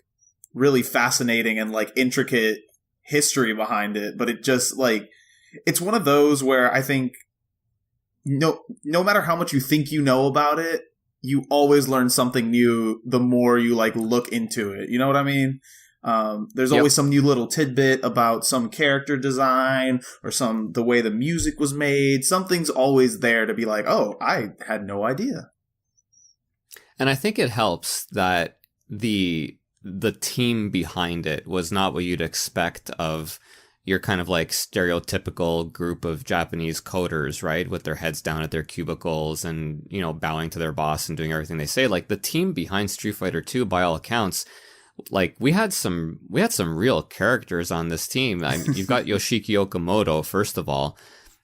really fascinating and like intricate history behind it. But it just like it's one of those where I think no matter how much you think you know about it, you always learn something new the more you like look into it. You know what I mean? There's always some new little tidbit about some character design or the way the music was made. Something's always there to be like, oh, I had no idea. And I think it helps that the team behind it was not what you'd expect of your kind of like stereotypical group of Japanese coders, right? With their heads down at their cubicles and, you know, bowing to their boss and doing everything they say. Like the team behind Street Fighter 2, by all accounts, like we had some real characters on this team. You've got Yoshiki Okamoto, first of all,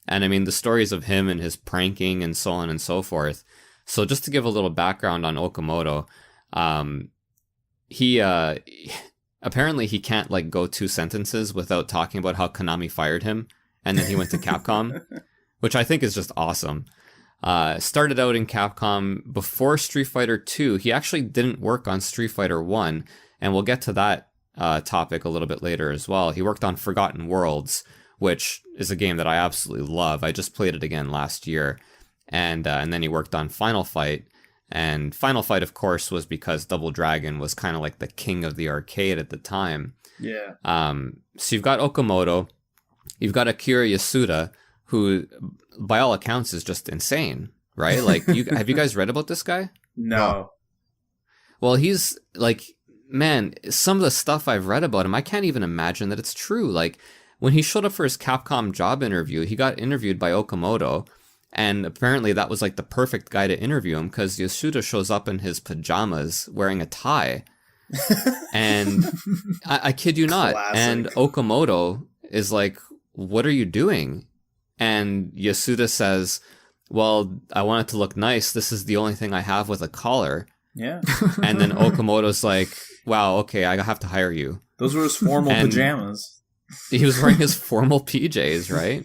and I mean the stories of him and his pranking and so on and so forth. So just to give a little background on Okamoto, he apparently he can't like go 2 sentences without talking about how Konami fired him, and then he went to Capcom, which I think is just awesome. Started out in Capcom before Street Fighter 2. He actually didn't work on Street Fighter 1. And we'll get to that topic a little bit later as well. He worked on Forgotten Worlds, which is a game that I absolutely love. I just played it again last year. And then he worked on Final Fight. And Final Fight, of course, was because Double Dragon was kind of like the king of the arcade at the time. Yeah. So you've got Okamoto. You've got Akira Yasuda, who, by all accounts, is just insane, right? Like, have you guys read about this guy? No. Well, he's like... Man, some of the stuff I've read about him, I can't even imagine that it's true. Like, when he showed up for his Capcom job interview, he got interviewed by Okamoto, and apparently that was like the perfect guy to interview him because Yasuda shows up in his pajamas wearing a tie. And I kid you not. Classic. And Okamoto is like, what are you doing? And Yasuda says, well, I want it to look nice. This is the only thing I have with a collar. Yeah. And then Okamoto's like, wow, okay, I have to hire you. Those were his formal pajamas. He was wearing his formal PJs, right?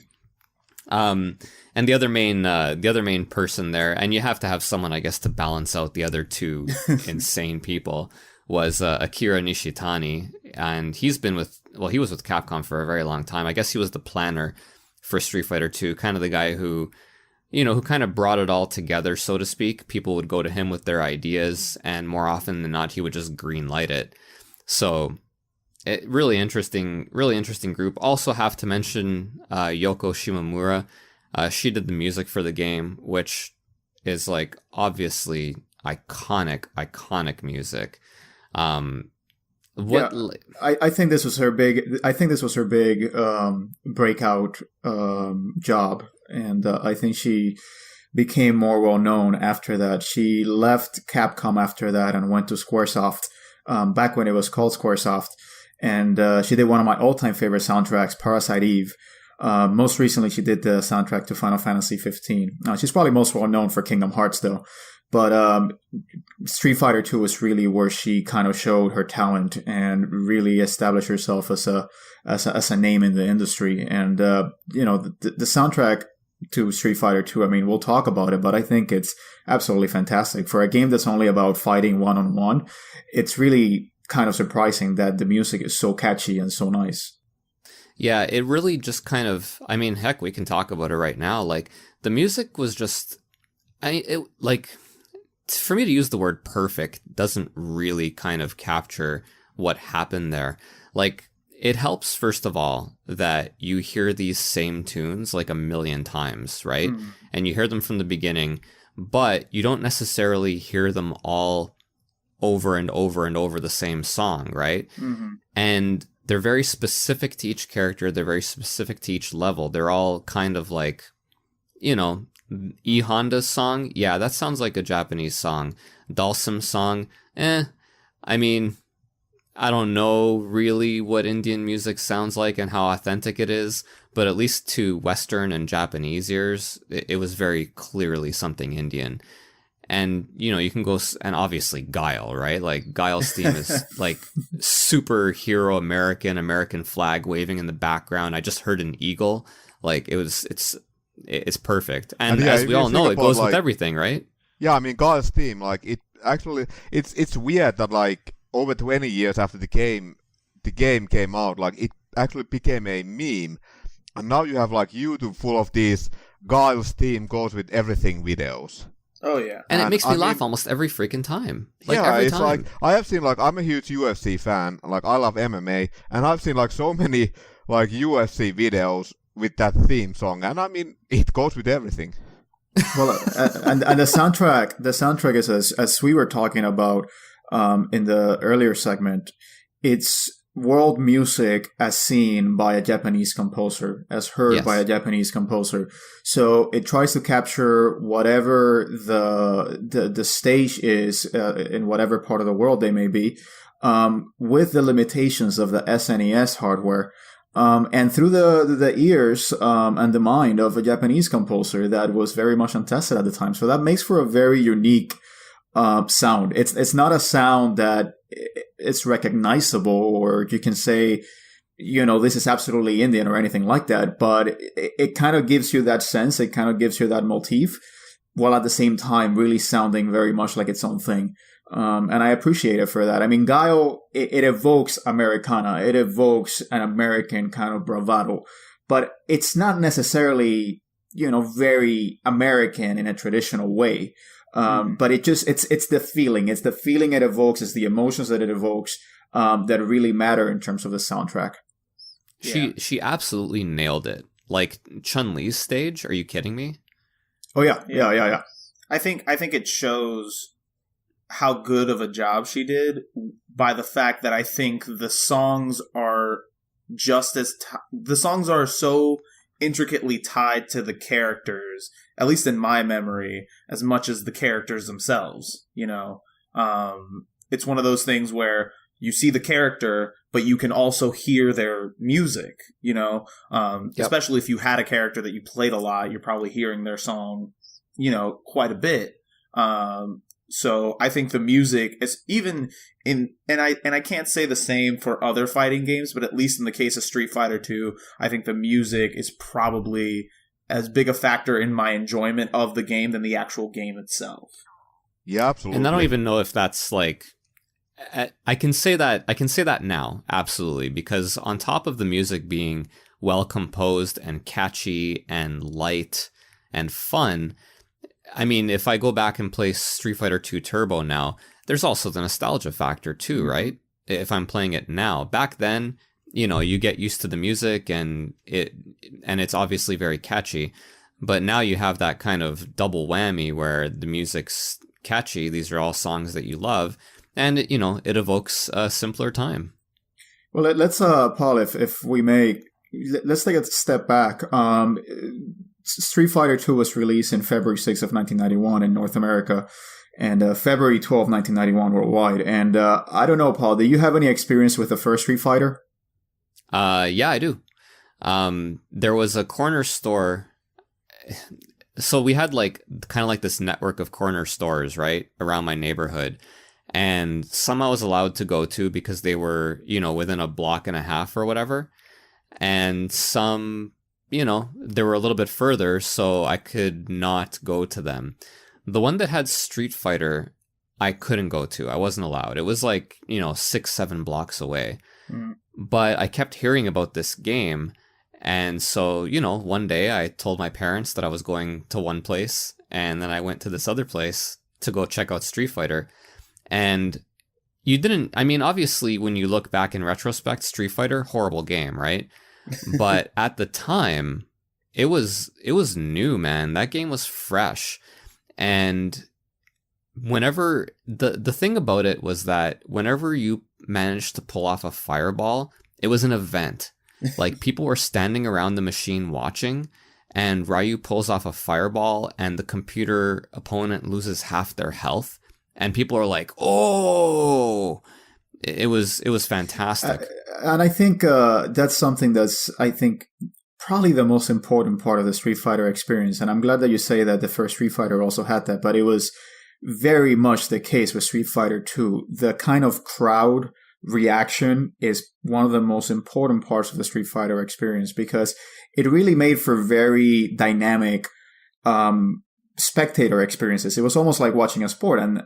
And the other main person there, and you have to have someone, I guess, to balance out the other two insane people, was Akira Nishitani. And he was with Capcom for a very long time. I guess he was the planner for Street Fighter 2, kind of the guy who kind of brought it all together, so to speak. People would go to him with their ideas, and more often than not, he would just green light it. So, really interesting group. Also have to mention Yoko Shimomura. She did the music for the game, which is like obviously iconic music. I think this was her big breakout job. And I think she became more well-known after that. She left Capcom after that and went to Squaresoft, back when it was called Squaresoft. And she did one of my all-time favorite soundtracks, Parasite Eve. Most recently, she did the soundtrack to Final Fantasy 15. She's probably most well-known for Kingdom Hearts, though. But Street Fighter 2 was really where she kind of showed her talent and really established herself as a name in the industry. And, the soundtrack to Street Fighter 2, I mean, we'll talk about it, but I think it's absolutely fantastic. For a game that's only about fighting one-on-one, it's really kind of surprising that the music is so catchy and so nice. Yeah, it really just kind of, I mean, heck, we can talk about it right now. Like, the music was just, for me to use the word perfect doesn't really kind of capture what happened there. Like, it helps, first of all, that you hear these same tunes like a million times, right? Mm. And you hear them from the beginning, but you don't necessarily hear them all over and over and over the same song, right? Mm-hmm. And they're very specific to each character. They're very specific to each level. They're all kind of like, E Honda's song, yeah, that sounds like a Japanese song. Dalsim's song, I mean, I don't know really what Indian music sounds like and how authentic it is, but at least to Western and Japanese ears, it was very clearly something Indian. And, you can go, and obviously Guile, right? Like, Guile's theme is like superhero American flag waving in the background. I just heard an eagle Like it's perfect. And yeah, as we all know, it goes with everything, right? Yeah, I mean, Guile's theme, like, it actually, it's weird that, like, over 20 years after the game came out, like, it actually became a meme. And now you have, like, YouTube full of these Guile's theme goes with everything videos. Oh, yeah. And it makes me laugh almost every freaking time. Like, yeah, every it's time. like, I have seen, like, I'm a huge UFC fan, like, I love MMA, and I've seen, like, so many, like, UFC videos with that theme song, and I mean, it goes with everything. Well, and the soundtrack is, as we were talking about in the earlier segment, it's world music as seen by a Japanese composer, as heard by a Japanese composer. So it tries to capture whatever the stage is in whatever part of the world they may be, with the limitations of the SNES hardware. And through the ears and the mind of a Japanese composer that was very much untested at the time. So that makes for a very unique sound. It's not a sound that it's recognizable, or you can say, this is absolutely Indian or anything like that. But it kind of gives you that sense. It kind of gives you that motif, while at the same time really sounding very much like its own thing. And I appreciate it for that. I mean, Guile, it evokes Americana. It evokes an American kind of bravado. But it's not necessarily, very American in a traditional way. But it's the feeling. It's the feeling it evokes. It's the emotions that it evokes that really matter in terms of the soundtrack. She absolutely nailed it. Like Chun-Li's stage. Are you kidding me? Oh, yeah. I think it shows how good of a job she did by the fact that I think the songs are the songs are so intricately tied to the characters, at least in my memory, as much as the characters themselves. It's one of those things where you see the character, but you can also hear their music, especially if you had a character that you played a lot, you're probably hearing their song, quite a bit. So I think the music is even and I can't say the same for other fighting games, but at least in the case of Street Fighter 2, I think the music is probably as big a factor in my enjoyment of the game than the actual game itself. Yeah, absolutely. And I don't even know if that's like, I can say that now, absolutely, because on top of the music being well composed and catchy and light and fun, I mean, if I go back and play Street Fighter 2 Turbo now, there's also the nostalgia factor too, right? If I'm playing it now. Back then, you get used to the music and it's obviously very catchy. But now you have that kind of double whammy where the music's catchy. These are all songs that you love. And, it evokes a simpler time. Well, let's, Paul, if we may, let's take a step back. Street Fighter 2 was released in February 6th of 1991 in North America and February 12th, 1991 worldwide. And I don't know, Paul, do you have any experience with the first Street Fighter? Yeah, I do. There was a corner store. So we had kind of like this network of corner stores, right, around my neighborhood. And some I was allowed to go to because they were, within a block and a half or whatever. And some, they were a little bit further, so I could not go to them. The one that had Street Fighter, I couldn't go to. I wasn't allowed. It was 6-7 blocks away. But I kept hearing about this game. And so, one day I told my parents that I was going to one place, and then I went to this other place to go check out Street Fighter. And obviously, when you look back in retrospect, Street Fighter, horrible game, right? But at the time, it was new, man. That game was fresh. And whenever the thing about it was that whenever you managed to pull off a fireball, it was an event. Like, people were standing around the machine watching, and Ryu pulls off a fireball and the computer opponent loses half their health. And people are like, "Oh!" It was fantastic. And I think that's something that's, I think, probably the most important part of the Street Fighter experience. And I'm glad that you say that the first Street Fighter also had that. But it was very much the case with Street Fighter 2. The kind of crowd reaction is one of the most important parts of the Street Fighter experience, because it really made for very dynamic spectator experiences. It was almost like watching a sport, and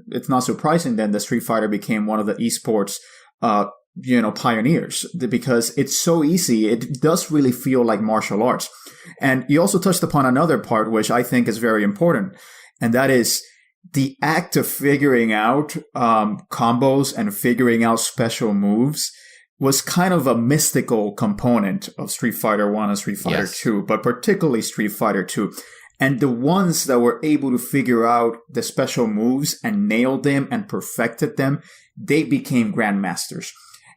it's not surprising then that Street Fighter became one of the esports pioneers, because it's so easy. It does really feel like martial arts. And you also touched upon another part which I think is very important, and that is the act of figuring out combos and figuring out special moves was kind of a mystical component of Street Fighter 1 and Street Fighter 2, but particularly Street Fighter 2. And the ones that were able to figure out the special moves and nailed them and perfected them, they became grandmasters.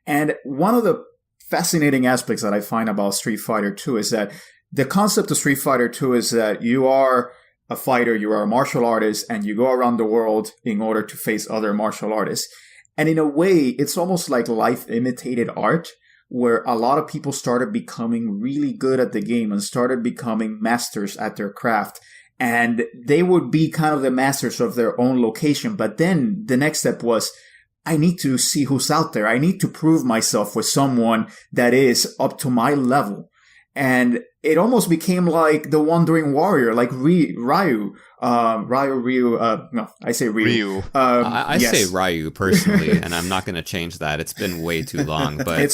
And one of the fascinating aspects that I find about Street Fighter 2 is that the concept of Street Fighter 2 is that you are a fighter, you are a martial artist, and you go around the world in order to face other martial artists. And in a way, it's almost like life imitated art, where a lot of people started becoming really good at the game and started becoming masters at their craft. And they would be kind of the masters of their own location. But then the next step was, I need to see who's out there. I need to prove myself with someone that is up to my level. And it almost became like the Wandering Warrior, like Ryu. I say Ryu. I say Ryu personally, and I'm not going to change that. It's been way too long, but I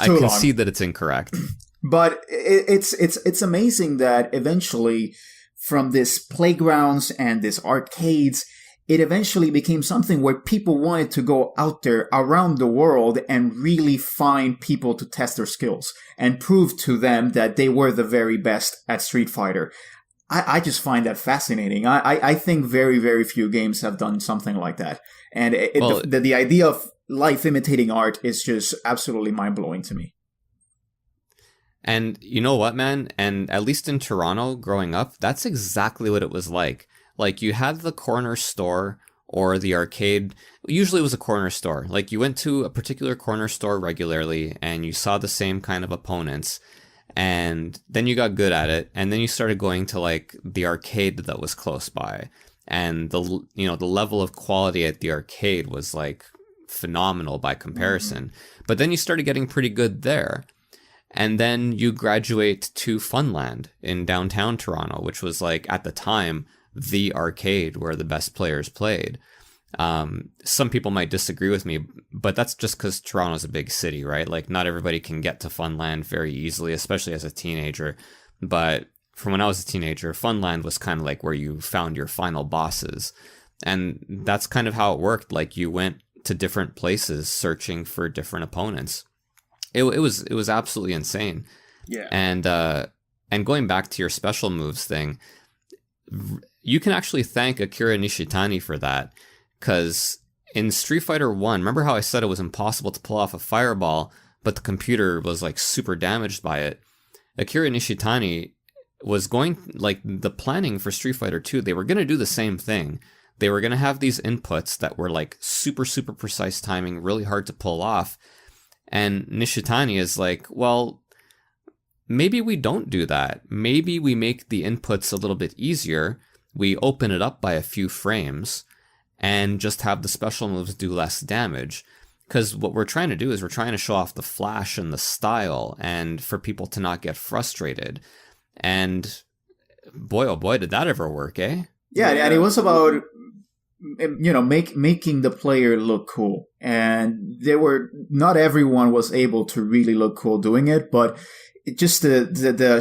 too concede long. that it's incorrect. But it's amazing that eventually, from this playgrounds and this arcades, it eventually became something where people wanted to go out there around the world and really find people to test their skills and prove to them that they were the very best at Street Fighter. I just find that fascinating. I think very, very few games have done something like that. And the idea of life imitating art is just absolutely mind-blowing to me. And you know what, man? And at least in Toronto growing up, that's exactly what it was like. Like, you had the corner store or the arcade. Usually it was a corner store. Like, you went to a particular corner store regularly and you saw the same kind of opponents. And then you got good at it. And then you started going to, like, the arcade that was close by. And the level of quality at the arcade was, like, phenomenal by comparison. Mm-hmm. But then you started getting pretty good there. And then you graduate to Funland in downtown Toronto, which was, like, at the time, the arcade where the best players played. Some people might disagree with me, but that's just because Toronto's a big city, right? Like, not everybody can get to Funland very easily, especially as a teenager. But from when I was a teenager, Funland was kind of like where you found your final bosses. And that's kind of how it worked. Like, you went to different places searching for different opponents. It was absolutely insane. Yeah. And going back to your special moves thing, you can actually thank Akira Nishitani for that, because in Street Fighter 1, remember how I said it was impossible to pull off a fireball, but the computer was like super damaged by it? Akira Nishitani was the planning for Street Fighter 2, they were going to do the same thing. They were going to have these inputs that were like super, super precise timing, really hard to pull off. And Nishitani is like, well, maybe we don't do that. Maybe we make the inputs a little bit easier. We open it up by a few frames and just have the special moves do less damage. Because what we're trying to do is we're trying to show off the flash and the style and for people to not get frustrated. And boy, oh boy, did that ever work, eh? Yeah, and it was about, making the player look cool. And not everyone was able to really look cool doing it, but just the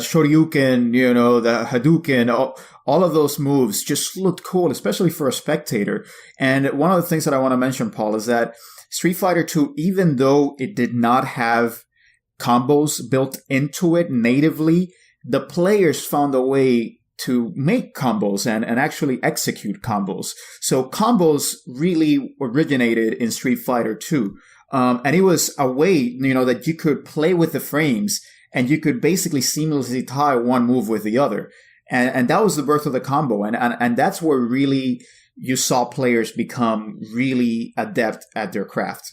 Shoryuken, the Hadouken, all of those moves just looked cool, especially for a spectator. And one of the things that I want to mention, Paul, is that Street Fighter 2, even though it did not have combos built into it natively, the players found a way to make combos and actually execute combos. So combos really originated in Street Fighter 2. And it was a way, that you could play with the frames and you could basically seamlessly tie one move with the other. And that was the birth of the combo. And that's where really you saw players become really adept at their craft.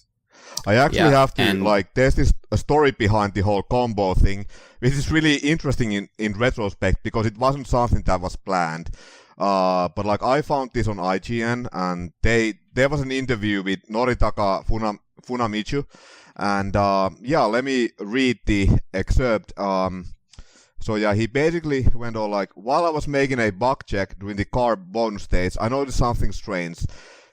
I actually have to, there's a story behind the whole combo thing, which is really interesting in retrospect, because it wasn't something that was planned. But I found this on IGN, and there was an interview with Noritaka Funamichu. And let me read the excerpt. So yeah, he basically went on like, while I was making a bug check during the car bonus stage, I noticed something strange.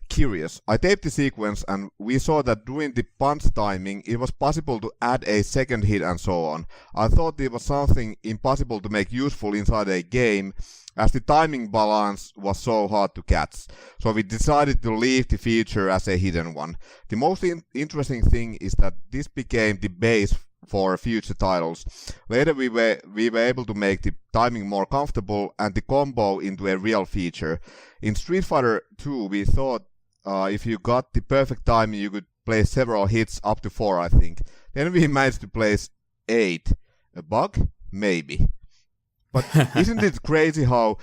Curious. I taped the sequence and we saw that during the punch timing, it was possible to add a second hit and so on. I thought it was something impossible to make useful inside a game, as the timing balance was so hard to catch. So we decided to leave the feature as a hidden one. The most interesting thing is that this became the base for future titles. Later we were able to make the timing more comfortable and the combo into a real feature. In Street Fighter 2 we thought if you got the perfect timing you could place several hits up to 4, I think. Then we managed to place 8. A bug? Maybe. But isn't it crazy how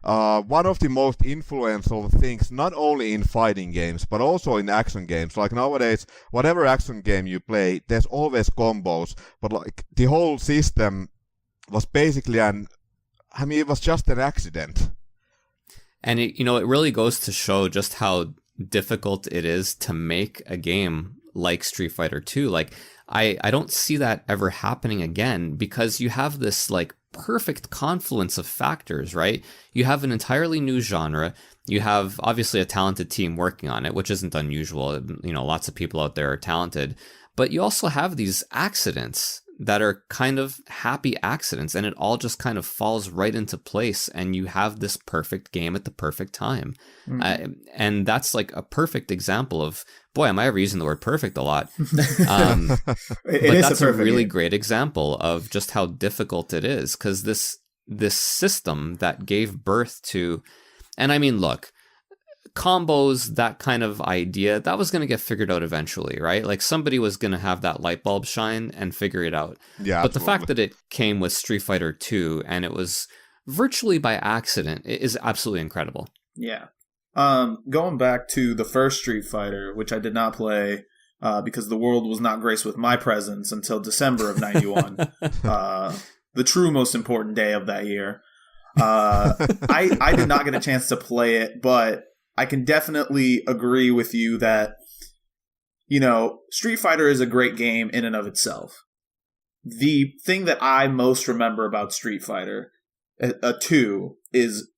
one of the most influential things, not only in fighting games, but also in action games, like nowadays, whatever action game you play, there's always combos, but like the whole system was basically it was just an accident. And it really goes to show just how difficult it is to make a game like Street Fighter 2. Like, I don't see that ever happening again, because you have this like perfect confluence of factors, right? You have an entirely new genre. You have obviously a talented team working on it, which isn't unusual. Lots of people out there are talented, but you also have these accidents that are kind of happy accidents, and it all just kind of falls right into place, and you have this perfect game at the perfect time. Mm-hmm. And that's like a perfect example of, boy, am I ever using the word perfect a lot? But that's a really great example of just how difficult it is, because this system that gave birth to, and I mean, look, combos, that kind of idea, that was going to get figured out eventually, right? Like somebody was going to have that light bulb shine and figure it out. Yeah, but the fact that it came with Street Fighter 2 and it was virtually by accident is absolutely incredible. Yeah. Going back to the first Street Fighter, which I did not play because the world was not graced with my presence until December of 91, the true most important day of that year. I did not get a chance to play it, but I can definitely agree with you that, Street Fighter is a great game in and of itself. The thing that I most remember about Street Fighter 2 is,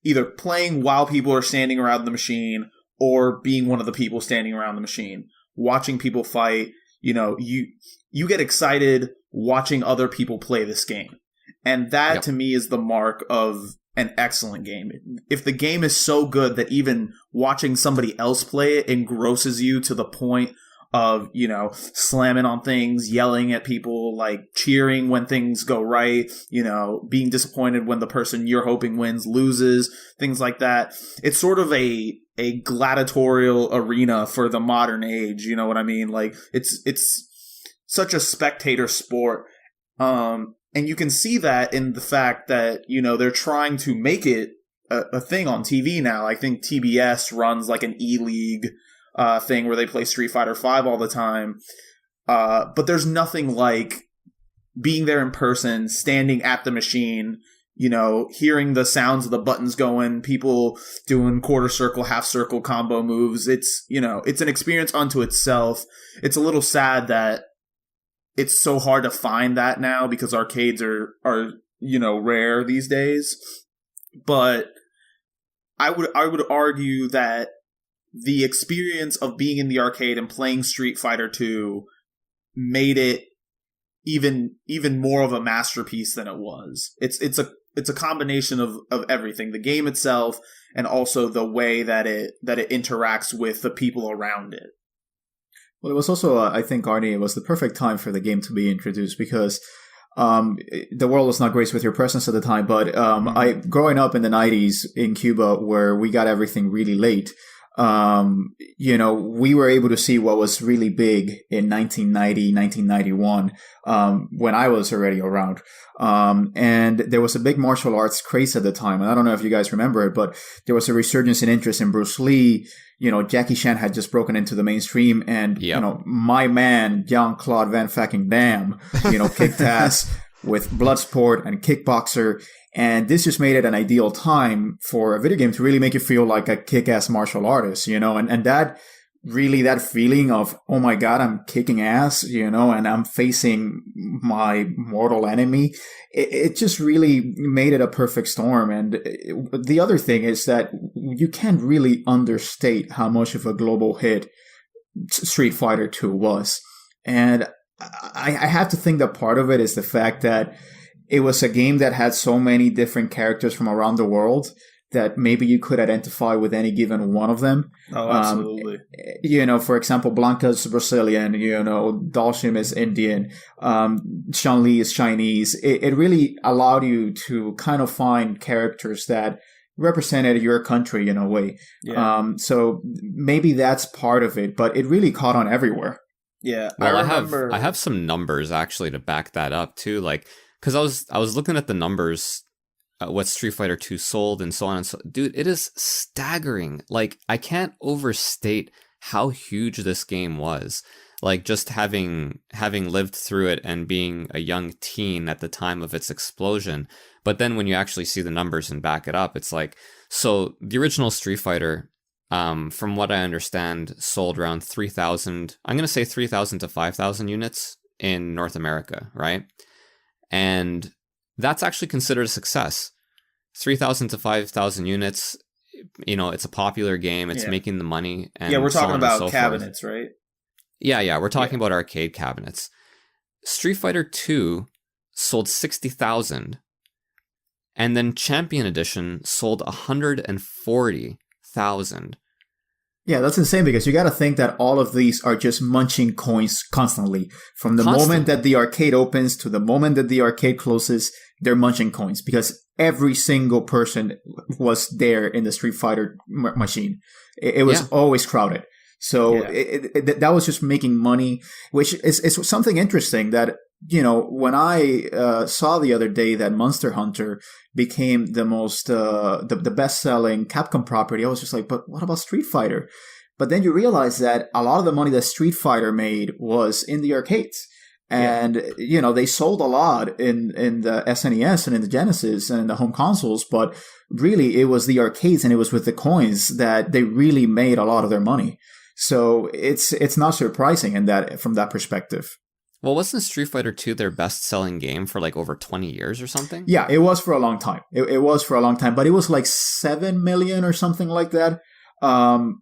either playing while people are standing around the machine or being one of the people standing around the machine, watching people fight. You get excited watching other people play this game. And that to me is the mark of an excellent game. If the game is so good that even watching somebody else play it engrosses you to the point of, slamming on things, yelling at people, like cheering when things go right, being disappointed when the person you're hoping wins loses, things like that. It's sort of a gladiatorial arena for the modern age, you know what I mean? Like it's such a spectator sport. And you can see that in the fact that, they're trying to make it a thing on TV now. I think TBS runs like an E-League thing where they play Street Fighter V all the time. But there's nothing like being there in person, standing at the machine, hearing the sounds of the buttons going, people doing quarter circle, half circle combo moves. It's an experience unto itself. It's a little sad that it's so hard to find that now because arcades are rare these days. But I would argue that the experience of being in the arcade and playing Street Fighter 2 made it even more of a masterpiece than it was. It's a combination of everything, the game itself and also the way that it interacts with the people around it. Well, it was also, I think, Arnie, it was the perfect time for the game to be introduced because the world was not graced with your presence at the time. But growing up in the 90s in Cuba, where we got everything really late, we were able to see what was really big in 1990, 1991, when I was already around. And there was a big martial arts craze at the time. And I don't know if you guys remember it, but there was a resurgence in interest in Bruce Lee. Jackie Chan had just broken into the mainstream and, my man, Jean-Claude Van Fucking Damme, kicked ass with Bloodsport and Kickboxer. And this just made it an ideal time for a video game to really make you feel like a kick-ass martial artist, and that really that feeling of, oh my God, I'm kicking ass, and I'm facing my mortal enemy. It just really made it a perfect storm. And the other thing is that you can't really understate how much of a global hit Street Fighter 2 was. And I have to think that part of it is the fact that it was a game that had so many different characters from around the world that maybe you could identify with any given one of them. Oh, absolutely. For example, Blanca's Brazilian, Dalshim is Indian, Chun-Li is Chinese. It really allowed you to kind of find characters that represented your country in a way. Yeah. So maybe that's part of it, but it really caught on everywhere. Yeah. Well, I have some numbers actually to back that up too. Like, because I was looking at the numbers, what Street Fighter 2 sold and so on and so. Dude, it is staggering. Like, I can't overstate how huge this game was. Like, just having lived through it and being a young teen at the time of its explosion. But then when you actually see the numbers and back it up, it's like, so the original Street Fighter, from what I understand, sold around 3,000. I'm going to say 3,000 to 5,000 units in North America, right? And that's actually considered a success. 3,000 to 5,000 units, it's a popular game. It's making the money. And we're talking about so cabinets, right? Yeah, we're talking about arcade cabinets. Street Fighter 2 sold 60,000. And then Champion Edition sold 140,000. Yeah, that's insane because you got to think that all of these are just munching coins constantly. From the moment that the arcade opens to the moment that the arcade closes, they're munching coins because every single person was there in the Street Fighter machine. It was always crowded. So that was just making money, which is something interesting that, when I saw the other day that Monster Hunter became the most, the best-selling Capcom property, I was just like, but what about Street Fighter? But then you realize that a lot of the money that Street Fighter made was in the arcades. And, they sold a lot in the SNES and in the Genesis and in the home consoles, but really it was the arcades and it was with the coins that they really made a lot of their money. So it's not surprising from that perspective. Well, wasn't Street Fighter 2 their best-selling game for like over 20 years or something? Yeah, it was for a long time. It was for a long time, but it was like 7 million or something like that.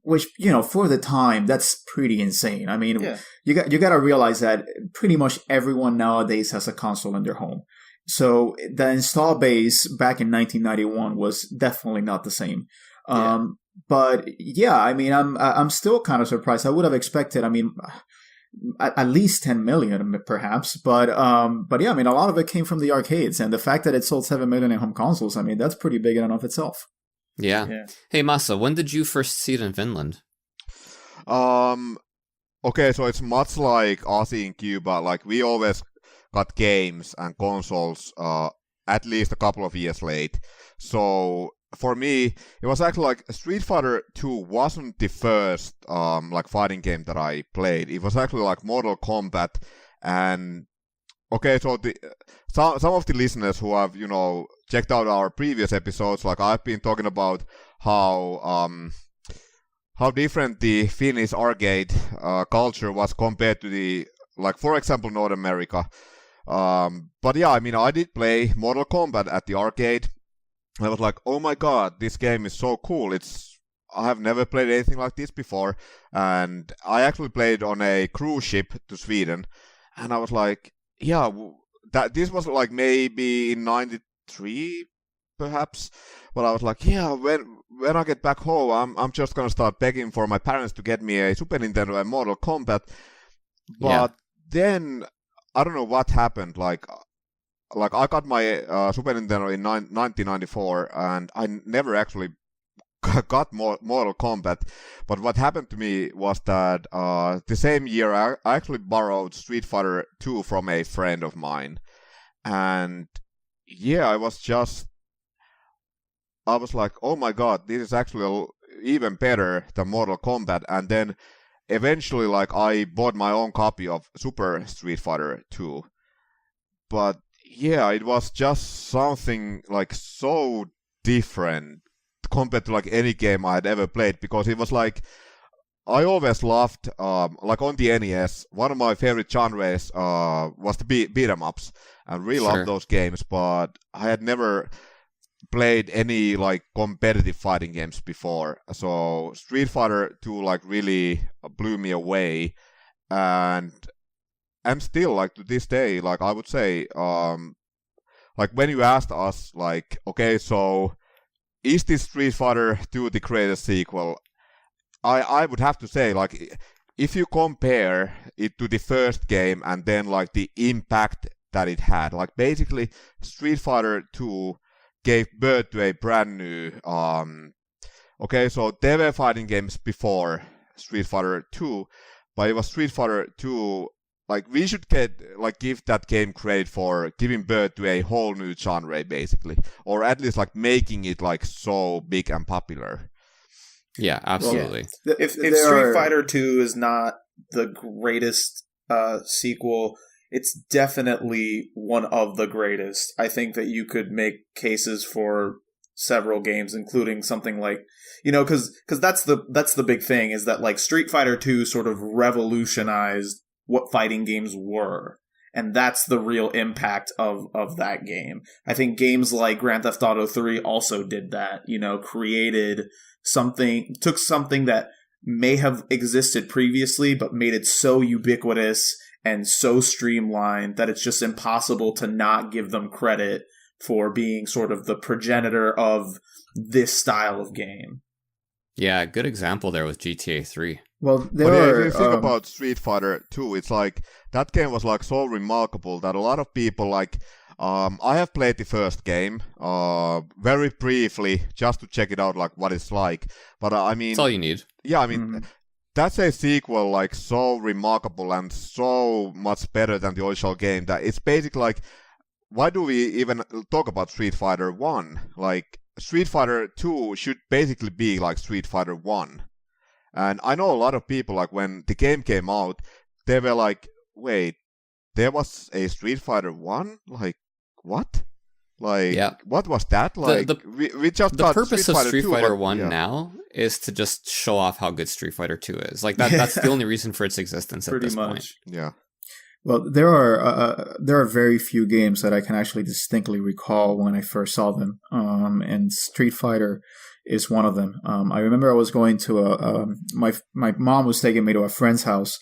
Which, for the time, that's pretty insane. I mean, you got to realize that pretty much everyone nowadays has a console in their home. So the install base back in 1991 was definitely not the same. But yeah, I mean, I'm still kind of surprised. I would have expected, I mean, at least 10 million perhaps, but yeah, I mean, a lot of it came from the arcades, and the fact that it sold 7 million in home consoles, I mean, that's pretty big in and of itself. Yeah. Hey, Masa, when did you first see it in Finland? Okay, so it's much like Ozzy in Cuba. Like, we always got games and consoles at least a couple of years late. So for me, it was actually like Street Fighter 2 wasn't the first like fighting game that I played. It was actually like Mortal Kombat. And okay, so some of the listeners who have checked out our previous episodes, like I've been talking about how different the Finnish arcade culture was compared to the, like, for example, North America. But yeah, I mean, I did play Mortal Kombat at the arcade. I was like, oh my god, this game is so cool. I have never played anything like this before. And I actually played on a cruise ship to Sweden. And I was like, yeah, this was like maybe in 93, perhaps. But I was like, yeah, when I get back home, I'm just gonna start begging for my parents to get me a Super Nintendo and Mortal Kombat. But then I don't know what happened. Like I got my Super Nintendo in 1994, and I never actually got Mortal Kombat. But what happened to me was that the same year I actually borrowed Street Fighter 2 from a friend of mine. And yeah, I was like, oh my god, this is actually even better than Mortal Kombat. And then eventually, like, I bought my own copy of Super Street Fighter 2. But yeah, it was just something like so different compared to like any game I had ever played, because it was like I always loved, like on the NES, one of my favorite genres was the beat 'em ups, and really loved those games. But I had never played any like competitive fighting games before, so Street Fighter 2 like really blew me away, and still like to this day, like I would say, like when you asked us, like, okay, so is this Street Fighter 2 the greatest sequel? I would have to say, like, if you compare it to the first game and then like the impact that it had, like basically Street Fighter 2 gave birth to a brand new okay, so there were fighting games before Street Fighter 2, but it was Street Fighter 2. Like, we should give that game credit for giving birth to a whole new genre, basically, or at least like making it like so big and popular. Yeah, absolutely. Well, if Street Fighter 2 is not the greatest sequel, it's definitely one of the greatest. I think that you could make cases for several games, including something like, because that's the big thing, is that like Street Fighter 2 sort of revolutionized what fighting games were, and that's the real impact of that game. I think games like Grand Theft Auto 3 also did that, took something that may have existed previously, but made it so ubiquitous and so streamlined that it's just impossible to not give them credit for being sort of the progenitor of this style of game. Yeah, good example there with GTA 3. Well, if you think about Street Fighter 2, it's like that game was like so remarkable that a lot of people like. I have played the first game very briefly just to check it out, like what it's like. But I mean, that's all you need. Yeah, I mean, that's a sequel like so remarkable and so much better than the original game that it's basically like, why do we even talk about Street Fighter 1? Like, Street Fighter 2 should basically be like Street Fighter 1. And I know a lot of people, like, when the game came out, they were like, wait, there was a Street Fighter 1? Like, what? Like, what was that? Like, we just the purpose of Street Fighter 1 now is to just show off how good Street Fighter 2 is. Like, that's the only reason for its existence at this point. Yeah. Well, there are very few games that I can actually distinctly recall when I first saw them, and Street Fighter is one of them. I remember I was going to my mom was taking me to a friend's house,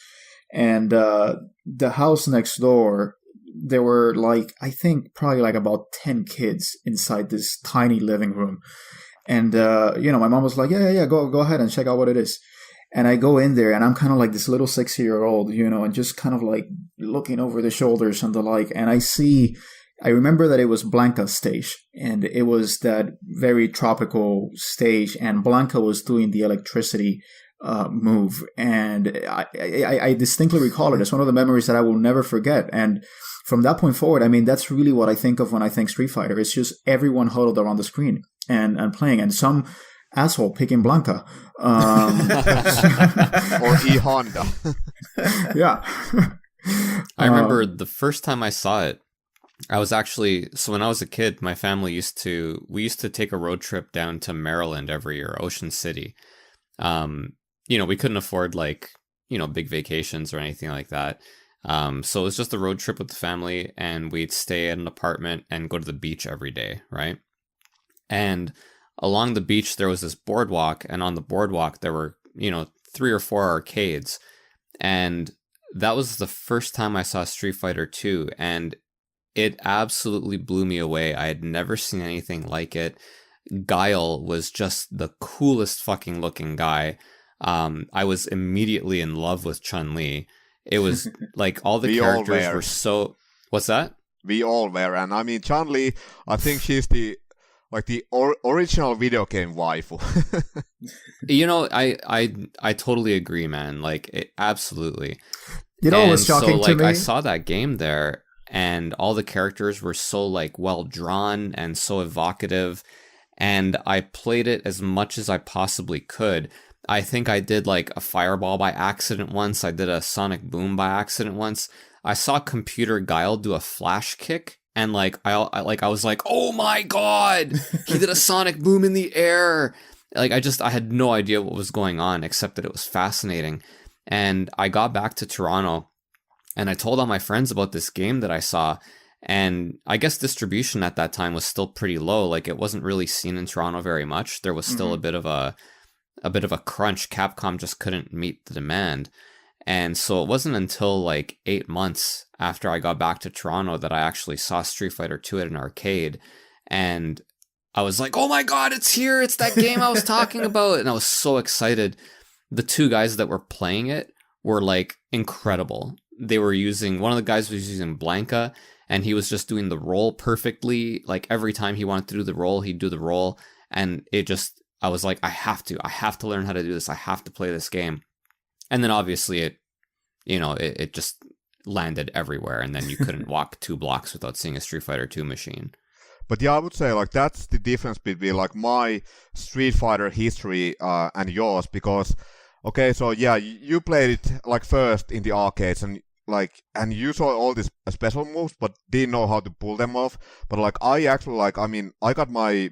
and the house next door, there were like, I think probably like about 10 kids inside this tiny living room, and my mom was like, yeah, go ahead and check out what it is. And I go in there, and I'm kind of like this little 6-year-old, and just kind of like looking over the shoulders and the like. And I remember that it was Blanca's stage, and it was that very tropical stage, and Blanca was doing the electricity move. And I distinctly recall it as one of the memories that I will never forget. And from that point forward, I mean, that's really what I think of when I think Street Fighter. It's just everyone huddled around the screen and playing, and some asshole picking Blanca. Or E Honda. Yeah. I remember the first time I saw it, I was actually, so when I was a kid, my family used to take a road trip down to Maryland every year, Ocean City. We couldn't afford like, big vacations or anything like that. So it was just a road trip with the family, and we'd stay at an apartment and go to the beach every day, right? And along the beach, there was this boardwalk, and on the boardwalk, there were, 3 or 4 arcades. And that was the first time I saw Street Fighter 2, and it absolutely blew me away. I had never seen anything like it. Guile was just the coolest fucking looking guy. I was immediately in love with Chun-Li. It was like all the characters were so... What's that? We all were, and I mean, Chun-Li, I think she's the original video game waifu. I totally agree, man. Like, absolutely. It was shocking to me. I saw that game there, and all the characters were so like well drawn and so evocative, and I played it as much as I possibly could. I think I did like a fireball by accident once. I did a sonic boom by accident once. I saw Computer Guile do a flash kick. And I was like, oh my god, he did a sonic boom in the air. like, I had no idea what was going on, except that it was fascinating. And I got back to Toronto, and I told all my friends about this game that I saw. And I guess distribution at that time was still pretty low. Like, it wasn't really seen in Toronto very much. There was still a bit of a crunch. Capcom just couldn't meet the demand. And so it wasn't until like 8 months after I got back to Toronto that I actually saw Street Fighter 2 at an arcade. And I was like, oh my God, it's here. It's that game I was talking about. And I was so excited. The two guys that were playing it were like incredible. They were using, one of the guys was using Blanca, and he was just doing the roll perfectly. Like, every time he wanted to do the roll, he'd do the roll. And it just, I was like, I have to learn how to do this. I have to play this game. And then obviously it just landed everywhere. And then you couldn't walk 2 blocks without seeing a Street Fighter 2 machine. But yeah, I would say like that's the difference between like my Street Fighter history and yours, because okay, so yeah, you played it like first in the arcades, and you saw all these special moves, but didn't know how to pull them off. But like I actually I got my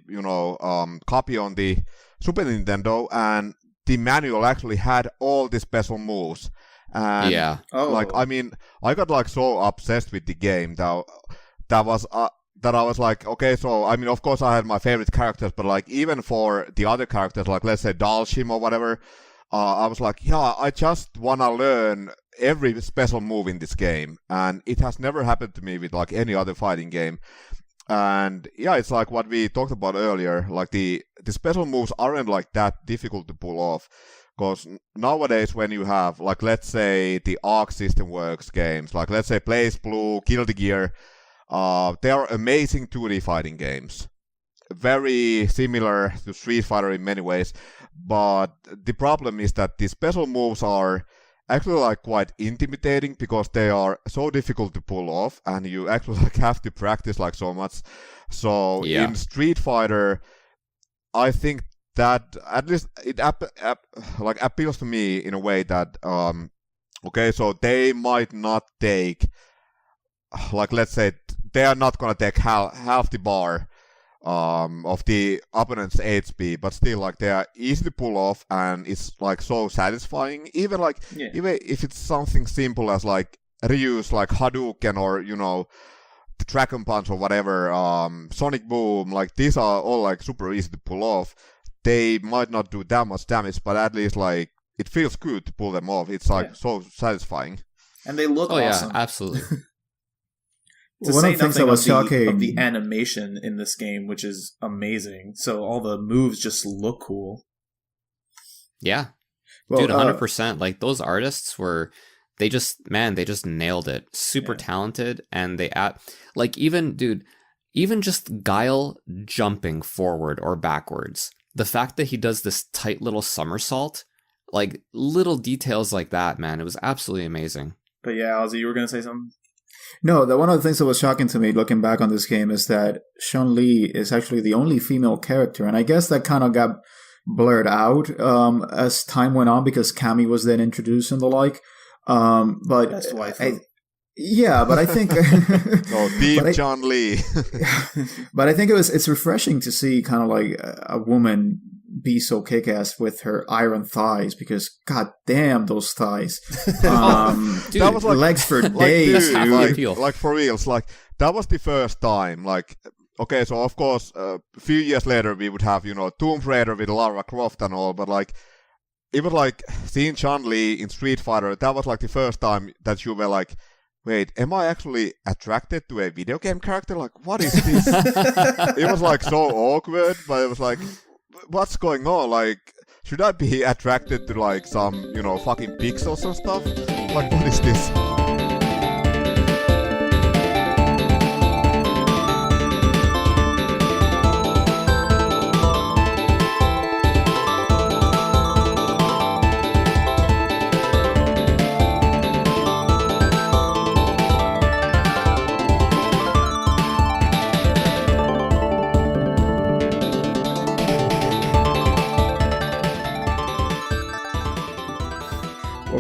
copy on the Super Nintendo, and the manual actually had all the special moves. And yeah, I got like so obsessed with the game that I was like, okay, so I mean, of course I had my favorite characters, but like even for the other characters, like let's say Dalshim or whatever, I was like, yeah, I just wanna learn every special move in this game, and it has never happened to me with like any other fighting game. And yeah, it's like what we talked about earlier, like the special moves aren't like that difficult to pull off, because nowadays when you have like, let's say the Arc System Works games, like let's say Blaze Blue, Guilty Gear, they are amazing 2D fighting games, very similar to Street Fighter in many ways. But the problem is that the special moves are actually like quite intimidating, because they are so difficult to pull off, and you actually like have to practice like so much. So yeah. In Street Fighter, I think that at least it appeals to me in a way that okay, so they might not take, like let's say they are not gonna take half the bar of the opponent's HP, but still like they are easy to pull off, and it's like so satisfying. Even if it's something simple as like Ryu's like Hadouken, or the Dragon Punch or whatever, Sonic Boom, like these are all like super easy to pull off. They might not do that much damage, but at least like it feels good to pull them off. It's like so satisfying. And they look awesome. Yeah, absolutely. To say nothing of the animation in this game, which is amazing. So all the moves just look cool. Yeah. Well, dude, 100%. Like, those artists they just nailed it. Super talented. And they even just Guile jumping forward or backwards. The fact that he does this tight little somersault, like little details like that, man, it was absolutely amazing. But yeah, Ozzy, you were going to say something? No, one of the things that was shocking to me looking back on this game is that Chun-Li is actually the only female character. And I guess that kind of got blurred out as time went on, because Cammy was then introduced and the like. But that's why I think. Yeah, but I think Deep Chun-Li. But I think it's refreshing to see kind of like a woman be so kick-ass with her iron thighs, because god damn those thighs. Dude, that was like legs for days. Like for reals, like that was the first time. Like, okay, so of course a few years later we would have Tomb Raider with Lara Croft and all, but like it was like seeing Chun-Li in Street Fighter, that was like the first time that you were like, wait, am I actually attracted to a video game character? Like, what is this? It was like so awkward, but it was like, what's going on? Like, should I be attracted to like some, fucking pixels and stuff? Like, what is this?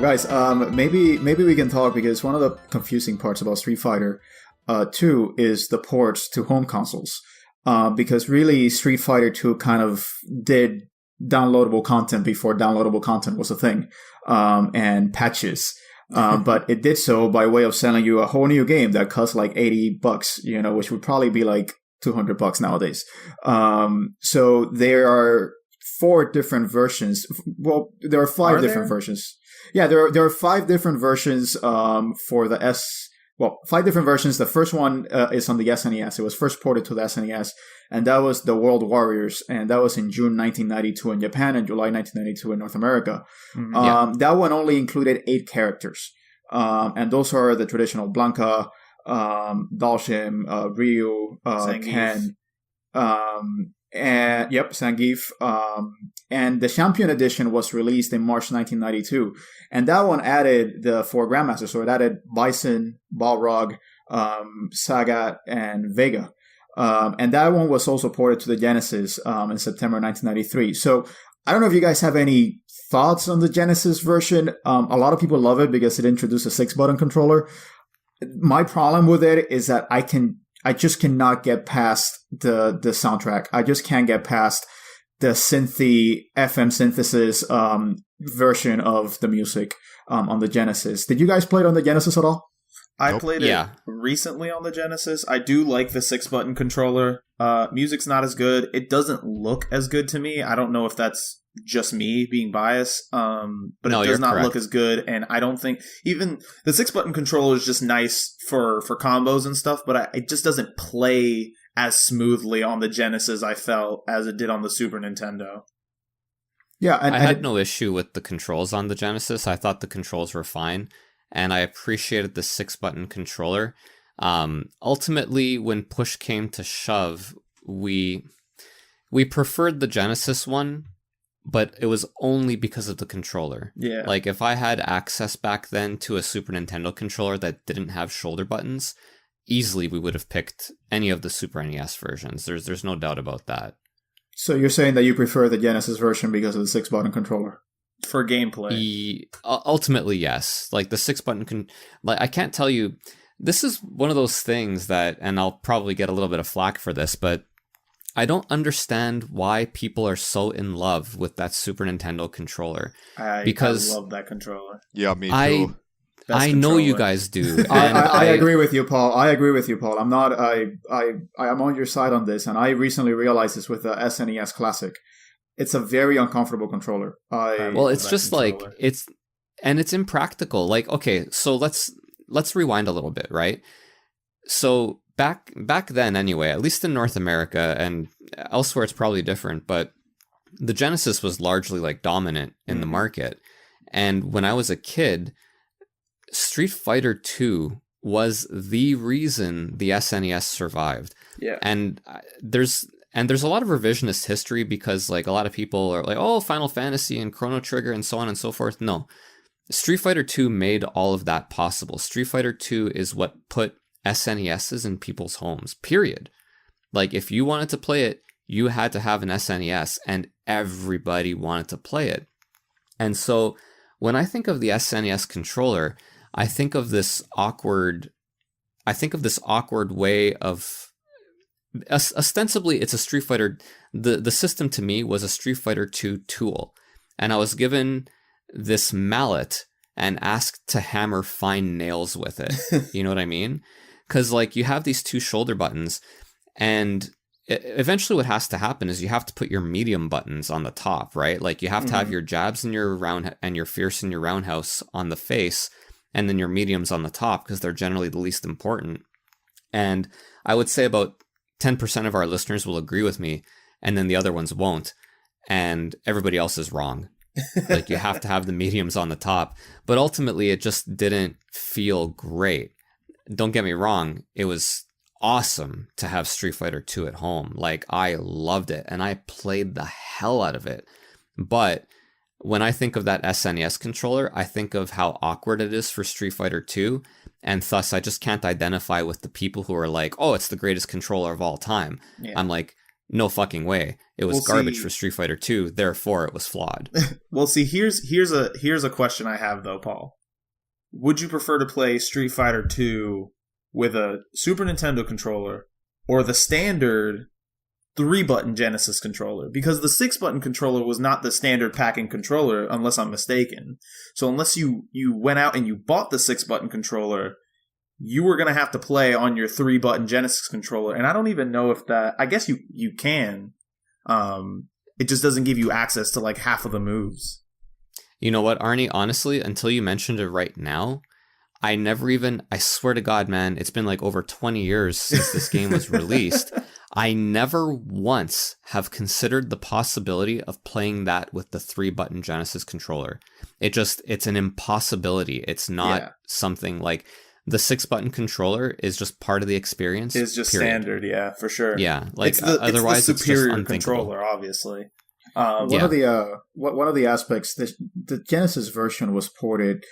Guys, maybe we can talk, because one of the confusing parts about Street Fighter 2 is the ports to home consoles. Because really, Street Fighter 2 kind of did downloadable content before downloadable content was a thing, and patches. But it did so by way of selling you a whole new game that costs like $80, which would probably be like $200 nowadays. So there are 4 different versions. Well, there are 5 different versions. Yeah, there are 5 different versions for the S. Well, 5 different versions. The first one is on the SNES. It was first ported to the SNES, and that was the World Warriors, and that was in June 1992 in Japan and July 1992 in North America. That one only included 8 characters, and those are the traditional Blanca, Dalshim, Ryu, Ken, and Zangief. And the Champion Edition was released in March 1992, and that one added the 4 Grandmasters. So it added Bison, Balrog, Sagat, and Vega. And that one was also ported to the Genesis in September 1993. So I don't know if you guys have any thoughts on the Genesis version. A lot of people love it because it introduced a 6-button controller. My problem with it is that I just cannot get past the soundtrack. I just can't get past the synthy FM synthesis version of the music on the Genesis. Did you guys play it on the Genesis at all? I played it recently on the Genesis. I do like the 6-button controller. Music's not as good. It doesn't look as good to me. I don't know if that's just me being biased, but it does not look as good. And I don't think even the 6-button controller is just nice for combos and stuff, but it just doesn't play as smoothly on the Genesis, I felt, as it did on the Super Nintendo. Yeah, I had no issue with the controls on the Genesis. I thought the controls were fine, and I appreciated the 6-button controller. Ultimately, when push came to shove, we preferred the Genesis one, but it was only because of the controller. Yeah. Like, if I had access back then to a Super Nintendo controller that didn't have shoulder buttons, easily we would have picked any of the Super NES versions. There's no doubt about that. So you're saying that you prefer the Genesis version because of the 6-button controller? For gameplay. Ultimately, yes. Like, the 6-button... I can't tell you... This is one of those things that, and I'll probably get a little bit of flack for this, but I don't understand why people are so in love with that Super Nintendo controller. I love that controller. Yeah, me too. I know you guys do. I agree with you, Paul. I'm not. I am on your side on this, and I recently realized this with the SNES Classic. It's a very uncomfortable controller. It's just controller. Like it's impractical. Like, okay, so let's rewind a little bit, right? So back then, anyway, at least in North America and elsewhere, it's probably different. But the Genesis was largely like dominant in the market, and when I was a kid, Street Fighter 2 was the reason the SNES survived. Yeah. And there's a lot of revisionist history because like a lot of people are like, oh, Final Fantasy and Chrono Trigger and so on and so forth. No. Street Fighter 2 made all of that possible. Street Fighter 2 is what put SNESs in people's homes, period. Like, if you wanted to play it, you had to have an SNES, and everybody wanted to play it. And so when I think of the SNES controller, I think of this awkward way of, ostensibly it's a Street Fighter, the system to me was a Street Fighter 2 tool, and I was given this mallet and asked to hammer fine nails with it. You know what I mean? Because like you have these 2 shoulder buttons, and eventually what has to happen is you have to put your medium buttons on the top, right? Like you have to have your jabs and your round and your fierce and your roundhouse on the face, and then your mediums on the top, because they're generally the least important. And I would say about 10% of our listeners will agree with me, and then the other ones won't. And everybody else is wrong. Like, you have to have the mediums on the top. But ultimately, it just didn't feel great. Don't get me wrong. It was awesome to have Street Fighter 2 at home. Like, I loved it, and I played the hell out of it. But when I think of that SNES controller, I think of how awkward it is for Street Fighter 2, and thus I just can't identify with the people who are like, oh, it's the greatest controller of all time. Yeah. I'm like, no fucking way. It was garbage for Street Fighter 2, therefore it was flawed. Well, see, here's a question I have, though, Paul. Would you prefer to play Street Fighter 2 with a Super Nintendo controller or the standard 3-button Genesis controller, because the 6-button controller was not the standard packing controller, unless I'm mistaken. So unless you went out and you bought the 6-button controller, you were going to have to play on your 3-button Genesis controller. And I don't even know if that... I guess you can. It just doesn't give you access to like half of the moves. You know what, Arnie? Honestly, until you mentioned it right now, I swear to God, man, it's been like over 20 years since this game was released. I never once have considered the possibility of playing that with the 3-button Genesis controller. It's an impossibility. It's not something like the 6-button controller is just part of the experience. It's just standard, yeah, for sure. Yeah, like otherwise it's the superior just unthinkable. Controller, obviously. One of the aspects, the Genesis version was ported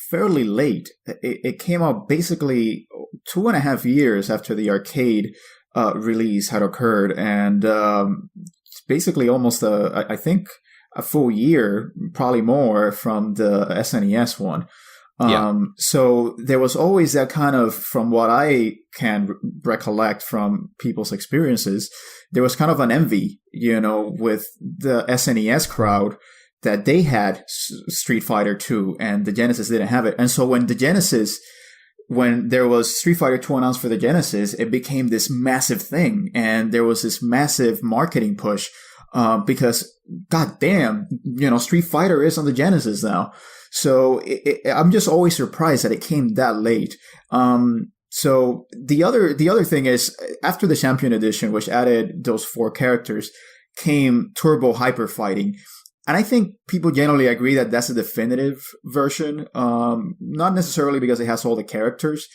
fairly late. It came out basically 2.5 years after the arcade release had occurred, and basically almost I think a full year, probably more, from the SNES one. So there was always that kind of, from what I can recollect from people's experiences, there was kind of an envy, with the SNES crowd, that they had Street Fighter 2 and the Genesis didn't have it. And so when there was Street Fighter 2 announced for the Genesis, it became this massive thing. And there was this massive marketing push, because goddamn, Street Fighter is on the Genesis now. So I'm just always surprised that it came that late. So the other thing is, after the Champion Edition, which added those 4 characters, came Turbo Hyper Fighting. And I think people generally agree that that's a definitive version. Not necessarily because it has all the characters,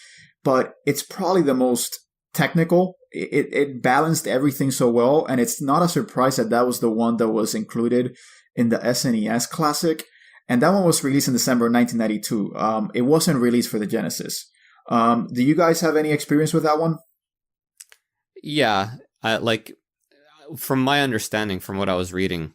but it's probably the most technical. It balanced everything so well, and it's not a surprise that was the one that was included in the SNES Classic. And that one was released in December 1992. It wasn't released for the Genesis. Do you guys have any experience with that one? Yeah, from my understanding, from what I was reading,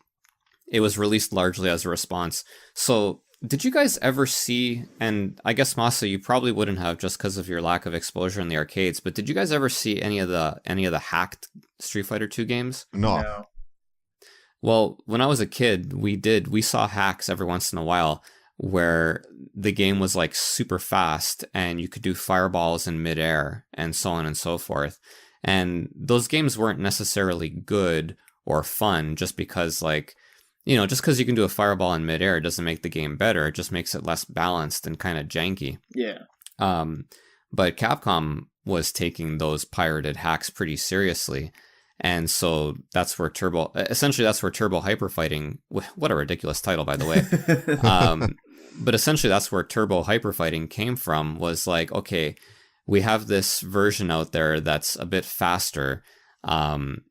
it was released largely as a response. So did you guys ever see, and I guess Masa, you probably wouldn't have just because of your lack of exposure in the arcades, but did you guys ever see any of the hacked Street Fighter 2 games? No. Well, when I was a kid, we saw hacks every once in a while where the game was like super fast and you could do fireballs in midair and so on and so forth. And those games weren't necessarily good or fun just because just because you can do a fireball in midair doesn't make the game better. It just makes it less balanced and kind of janky. Yeah. But Capcom was taking those pirated hacks pretty seriously. And so that's where Turbo Hyper Fighting, what a ridiculous title, by the way. But essentially that's where Turbo Hyper Fighting came from, was like, okay, we have this version out there that's a bit faster, and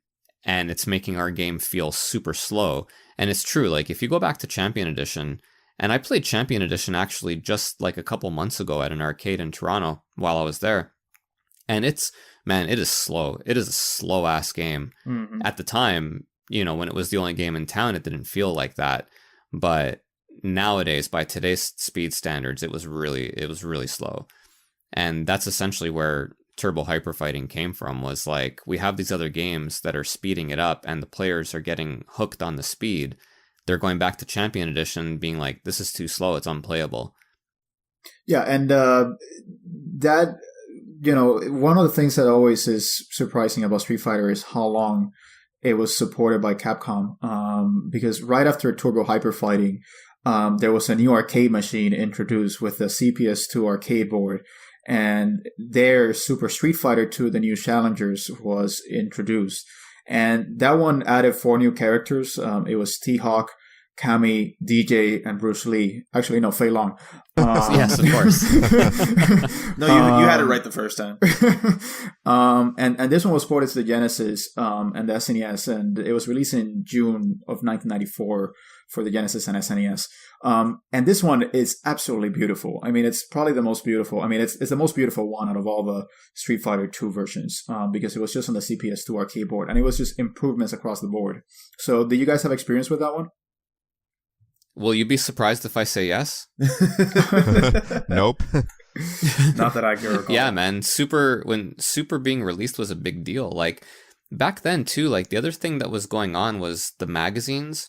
it's making our game feel super slow. And it's true, like if you go back to Champion Edition, and I played Champion Edition actually just like a couple months ago at an arcade in Toronto while I was there. And it is slow. It is a slow ass game. Mm-hmm. At the time, when it was the only game in town, it didn't feel like that. But nowadays, by today's speed standards, it was really slow. And that's essentially where Turbo Hyper Fighting came from, was like, we have these other games that are speeding it up and the players are getting hooked on the speed. They're going back to Champion Edition being like, this is too slow, it's unplayable. Yeah, and that... one of the things that always is surprising about Street Fighter is how long it was supported by Capcom. Because right after Turbo Hyper Fighting, there was a new arcade machine introduced with the CPS2 arcade board. And there, Super Street Fighter 2, the new Challengers, was introduced. And that one added 4 new characters. It was T-Hawk, Cammy, DJ, and Bruce Lee. Actually, no, Fei Long. Yes, of course. No, you had it right the first time. And this one was ported to the Genesis and the SNES, and it was released in June of 1994 for the Genesis and SNES. And this one is absolutely beautiful. I mean, it's probably the most beautiful. I mean, it's the most beautiful one out of all the Street Fighter 2 versions, because it was just on the CPS2 arcade board, and it was just improvements across the board. So, do you guys have experience with that one? Will you be surprised if I say yes? Nope. Not that I can recall. Yeah, man. When Super being released was a big deal. Like, back then too, like the other thing that was going on was the magazines.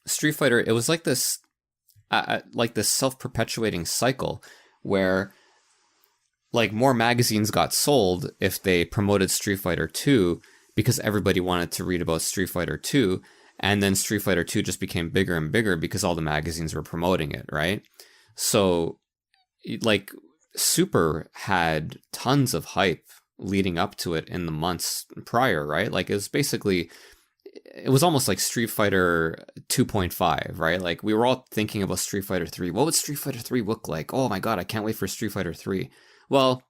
Street Fighter, it was like this self-perpetuating cycle where like more magazines got sold if they promoted Street Fighter 2 because everybody wanted to read about Street Fighter 2, and then Street Fighter 2 just became bigger and bigger because all the magazines were promoting it, right? So like Super had tons of hype leading up to it in the months prior, right? Like it was almost like Street Fighter 2.5, right? Like we were all thinking about Street Fighter 3. What would Street Fighter 3 look like? Oh my god, I can't wait for Street Fighter 3. Well,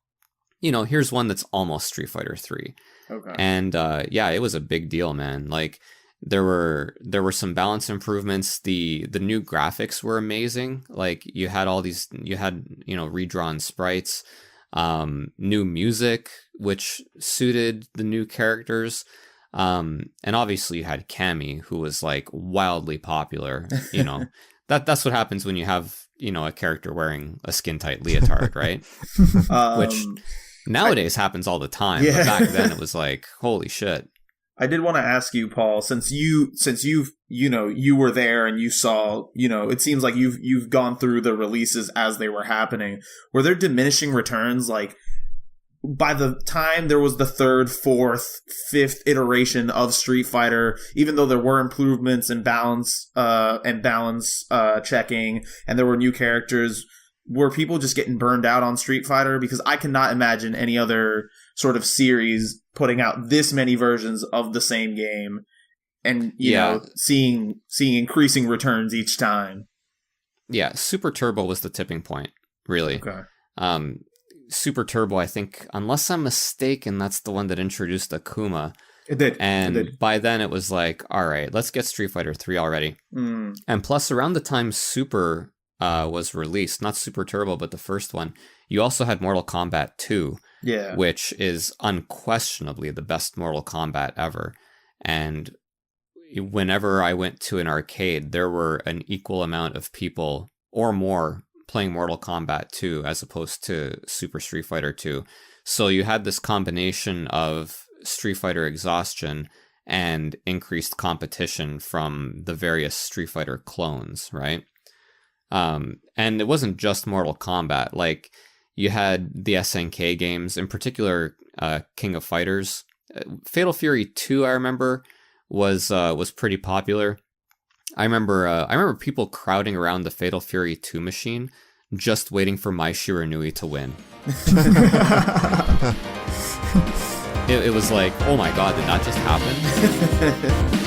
here's one that's almost Street Fighter 3. Okay. And yeah, it was a big deal, man. Like there were some balance improvements. The new graphics were amazing. Like you had redrawn sprites, new music which suited the new characters. And obviously you had Cammy, who was like wildly popular. That's what happens when you have, a character wearing a skin tight leotard, right? Which nowadays happens all the time. Yeah. But back then it was like, holy shit. I did want to ask you, Paul, since you were there and you saw, it seems like you've gone through the releases as they were happening. Were there diminishing returns? Like, by the time there was the third, fourth, fifth iteration of Street Fighter, even though there were improvements in balance checking, and there were new characters, were people just getting burned out on Street Fighter? Because I cannot imagine any other sort of series putting out this many versions of the same game, and seeing increasing returns each time. Yeah, Super Turbo was the tipping point, really. Okay. Super Turbo, I think, unless I'm mistaken, that's the one that introduced Akuma. It did. And by then it was like, all right, let's get Street Fighter 3 already. And plus, around the time Super was released, not Super Turbo, but the first one, you also had Mortal Kombat 2, which is unquestionably the best Mortal Kombat ever. And whenever I went to an arcade, there were an equal amount of people or more playing Mortal Kombat 2 as opposed to Super Street Fighter 2. So you had this combination of Street Fighter exhaustion and increased competition from the various Street Fighter clones, right? And it wasn't just Mortal Kombat. Like, you had the SNK games, in particular King of Fighters. Fatal Fury 2, I remember, was pretty popular. I remember people crowding around the Fatal Fury 2 machine, just waiting for Mai Shiranui to win. It was like, oh my god, did that just happen?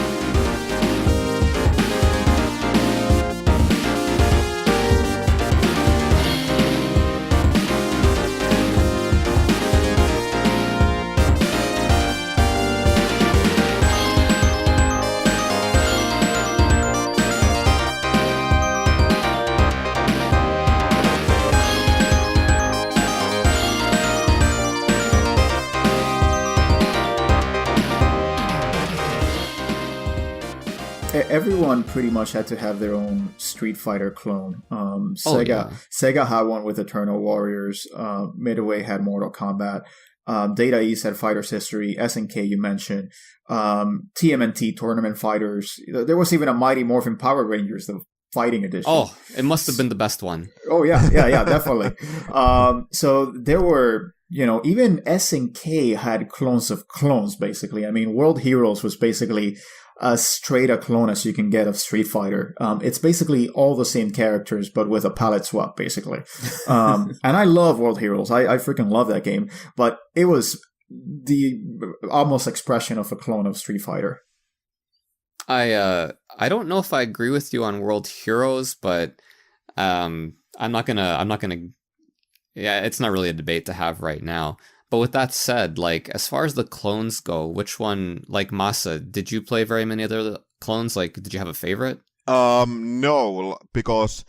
Everyone pretty much had to have their own Street Fighter clone. Sega had one with Eternal Warriors. Midway had Mortal Kombat. Data East had Fighters History. SNK you mentioned. TMNT Tournament Fighters. There was even a Mighty Morphin Power Rangers, the fighting edition. Oh, it must have been the best one. Oh yeah, definitely. So there were, even SNK had clones of clones, basically. I mean, World Heroes was basically as straight a clone as you can get of Street Fighter. It's basically all the same characters, but with a palette swap, basically. And I love World Heroes. I freaking love that game. But it was the almost expression of a clone of Street Fighter. I don't know if I agree with you on World Heroes, but I'm not gonna. Yeah, it's not really a debate to have right now. But with that said, like, as far as the clones go, which one, like Masa, did you play very many other clones? Like, did you have a favorite? No, because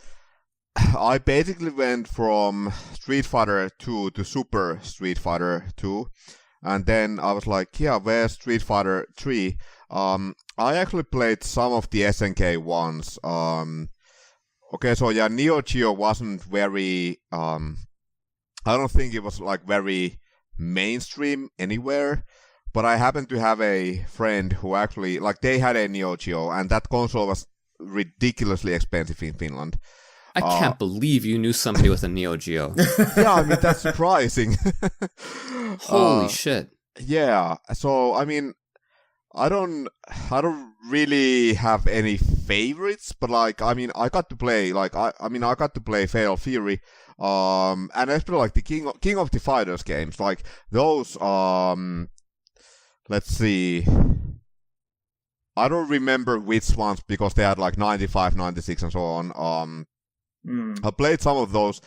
I basically went from Street Fighter 2 to Super Street Fighter 2. And then I was like, yeah, where's Street Fighter 3? I actually played some of the SNK ones. Okay, so yeah, Neo Geo wasn't very, I don't think it was like very mainstream anywhere, but I happened to have a friend who actually, like, they had a Neo Geo, and that console was ridiculously expensive in Finland. I can't believe you knew somebody with a Neo Geo. Yeah, I mean, that's surprising. Holy shit. Yeah, so, I mean, I don't really have any favorites, but like, I mean, I got to play, like, I got to play Fatal Fury, and especially like the King of the Fighters games, like those, let's see, I don't remember which ones because they had like 95, 96 and so on. I played some of those,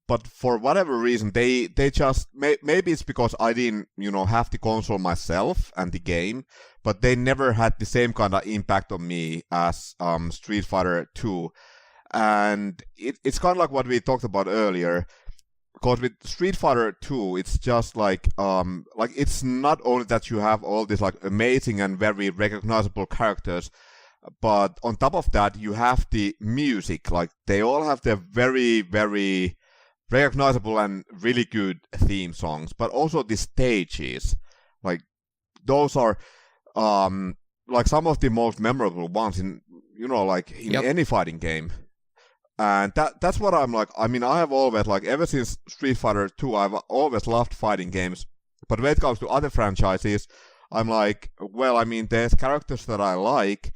but for whatever reason, they just, maybe it's because I didn't, have the console myself and the game, but they never had the same kind of impact on me as Street Fighter 2. And it's kind of like what we talked about earlier, because with Street Fighter 2, it's just like it's not only that you have all these like amazing and very recognizable characters, but on top of that, you have the music. Like, they all have their very, very recognizable and really good theme songs, but also the stages. Like, those are like some of the most memorable ones in any fighting game. And that's what I'm like. I mean, I have always, like, ever since Street Fighter 2, I've always loved fighting games. But when it comes to other franchises, I'm like, well, I mean, there's characters that I like,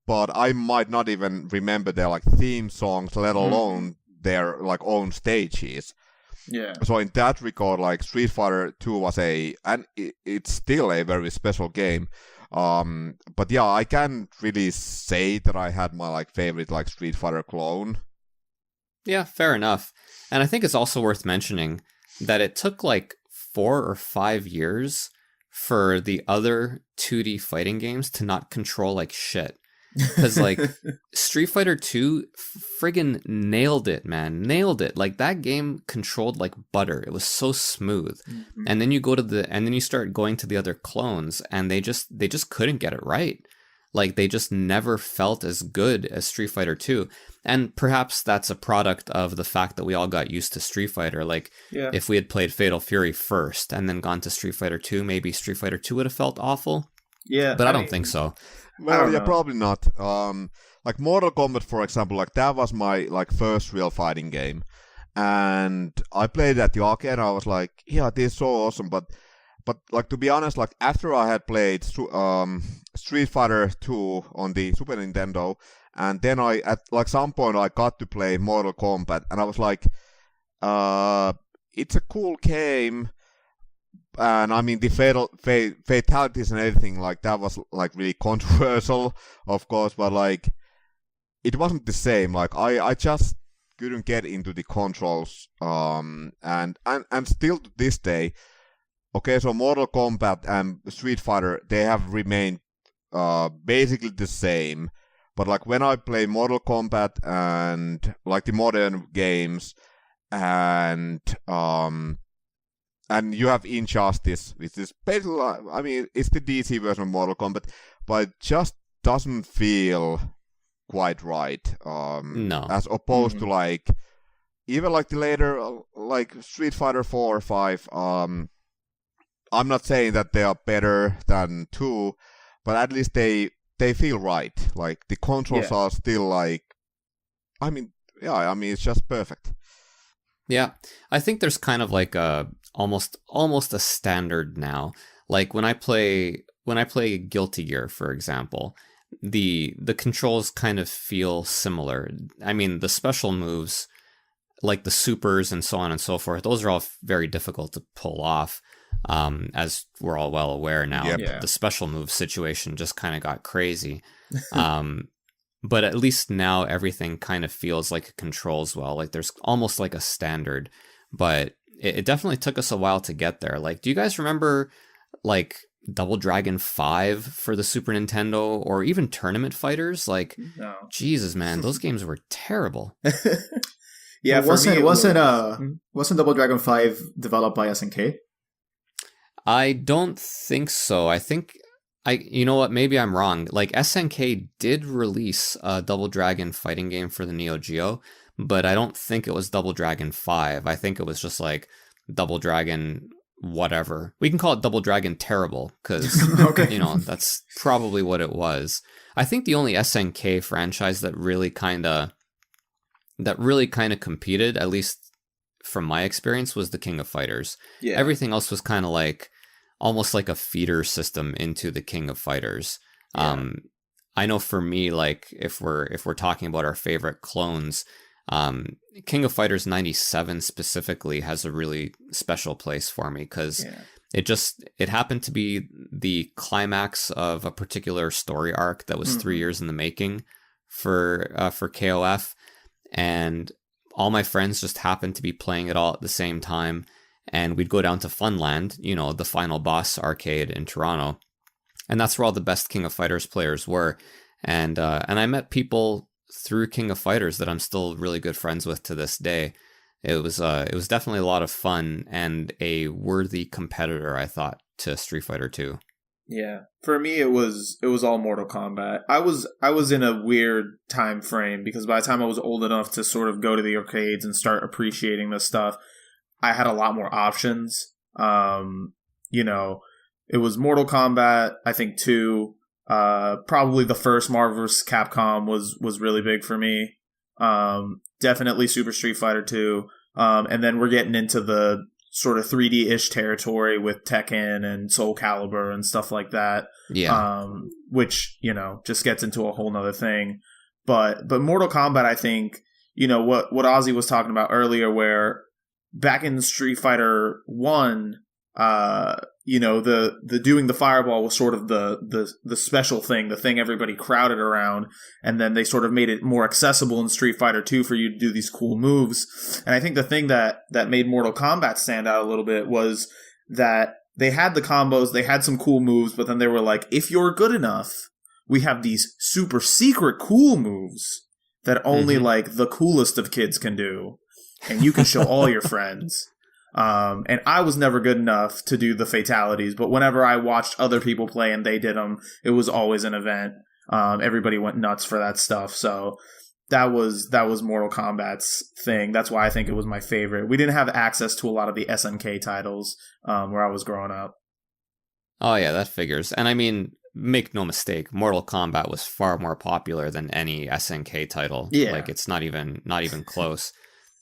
but I might not even remember their like theme songs, let alone their like own stages. Yeah. So in that regard, like, Street Fighter 2 was it's still a very special game. But yeah, I can't really say that I had my like favorite like Street Fighter clone. Yeah, fair enough. And I think it's also worth mentioning that it took like 4 or 5 years for the other 2D fighting games to not control like shit. Because, like, Street Fighter 2 friggin' nailed it, man. Nailed it. Like, that game controlled like butter. It was so smooth. Mm-hmm. And then you start going to the other clones, and they just couldn't get it right. Like, they just never felt as good as Street Fighter 2. And perhaps that's a product of the fact that we all got used to Street Fighter. Like, if we had played Fatal Fury first and then gone to Street Fighter 2, maybe Street Fighter 2 would have felt awful. Yeah. But I don't think so. Well, yeah, probably not. Like Mortal Kombat, for example, like that was my like first real fighting game, and I played at the arcade. And I was like, yeah, this is so awesome. But like, to be honest, like after I had played Street Fighter 2 on the Super Nintendo, and then at like some point I got to play Mortal Kombat, and I was like, it's a cool game. And I mean, the fatalities and everything, like, that was like really controversial, of course, but like, it wasn't the same. Like, I just couldn't get into the controls, and still to this day, okay, so Mortal Kombat and Street Fighter, they have remained basically the same. But like, when I play Mortal Kombat and like the modern games, and you have Injustice, which is basically, I mean, it's the DC version of Mortal Kombat, but it just doesn't feel quite right. No. As opposed to like, even like the later, like Street Fighter 4 or 5, I'm not saying that they are better than 2, but at least they feel right. Like, the controls are still like, I mean, it's just perfect. Yeah, I think there's kind of like almost a standard now. Like, when I play Guilty Gear, for example, the controls kind of feel similar. I mean, the special moves, like the supers and so on and so forth, those are all very difficult to pull off, as we're all well aware now. Yep. Yeah. The special move situation just kind of got crazy. But at least now everything kind of feels like it controls well. Like, there's almost like a standard, but it definitely took us a while to get there. Like, do you guys remember like Double Dragon 5 for the Super Nintendo, or even Tournament Fighters? Like, no. Jesus, man, those games were terrible. Yeah, wasn't Double Dragon 5 developed by SNK? I don't think so. I think you know what? Maybe I'm wrong. Like, SNK did release a Double Dragon fighting game for the Neo Geo, but I don't think it was Double Dragon 5. I think it was just like Double Dragon whatever. We can call it Double Dragon Terrible because Okay. you know that's probably what it was. I think the only SNK franchise that really kind of competed, at least from my experience, was the King of Fighters. Yeah. Everything else was kind of like almost like a feeder system into the King of Fighters. Yeah. I know for me, like if we're talking about our favorite clones, King of Fighters 97 specifically has a really special place for me because it happened to be the climax of a particular story arc that was 3 years in the making for KOF, and all my friends just happened to be playing it all at the same time, and we'd go down to Funland, you know, the Final Boss arcade in Toronto, and that's where all the best King of Fighters players were, and I met people through King of Fighters that I'm still really good friends with to this day. It was definitely a lot of fun and a worthy competitor, I thought, to Street Fighter 2. Yeah. For me it was all Mortal Kombat. I was in a weird time frame because by the time I was old enough to sort of go to the arcades and start appreciating this stuff, I had a lot more options. You know, it was Mortal Kombat, I think 2, probably the first Marvel vs. Capcom was really big for me. Definitely Super Street Fighter 2. And then we're getting into the sort of 3D-ish territory with Tekken and Soul Calibur and stuff like that. Yeah. Which, you know, just gets into a whole nother thing. But Mortal Kombat, I think, you know, what Ozzy was talking about earlier, where back in Street Fighter 1, you know, the doing the fireball was sort of the special thing, the thing everybody crowded around, and then they sort of made it more accessible in Street Fighter 2 for you to do these cool moves. And I think the thing that made Mortal Kombat stand out a little bit was that they had the combos, they had some cool moves, but then they were like, if you're good enough, we have these super secret cool moves that only like the coolest of kids can do, and you can show all your friends. And I was never good enough to do the fatalities, but whenever I watched other people play and they did them, it was always an event. Everybody went nuts for that stuff. So that was Mortal Kombat's thing. That's why I think it was my favorite. We didn't have access to a lot of the SNK titles where I was growing up. Oh yeah, that figures. And I mean, make no mistake, Mortal Kombat was far more popular than any SNK title. Yeah. Like it's not even close.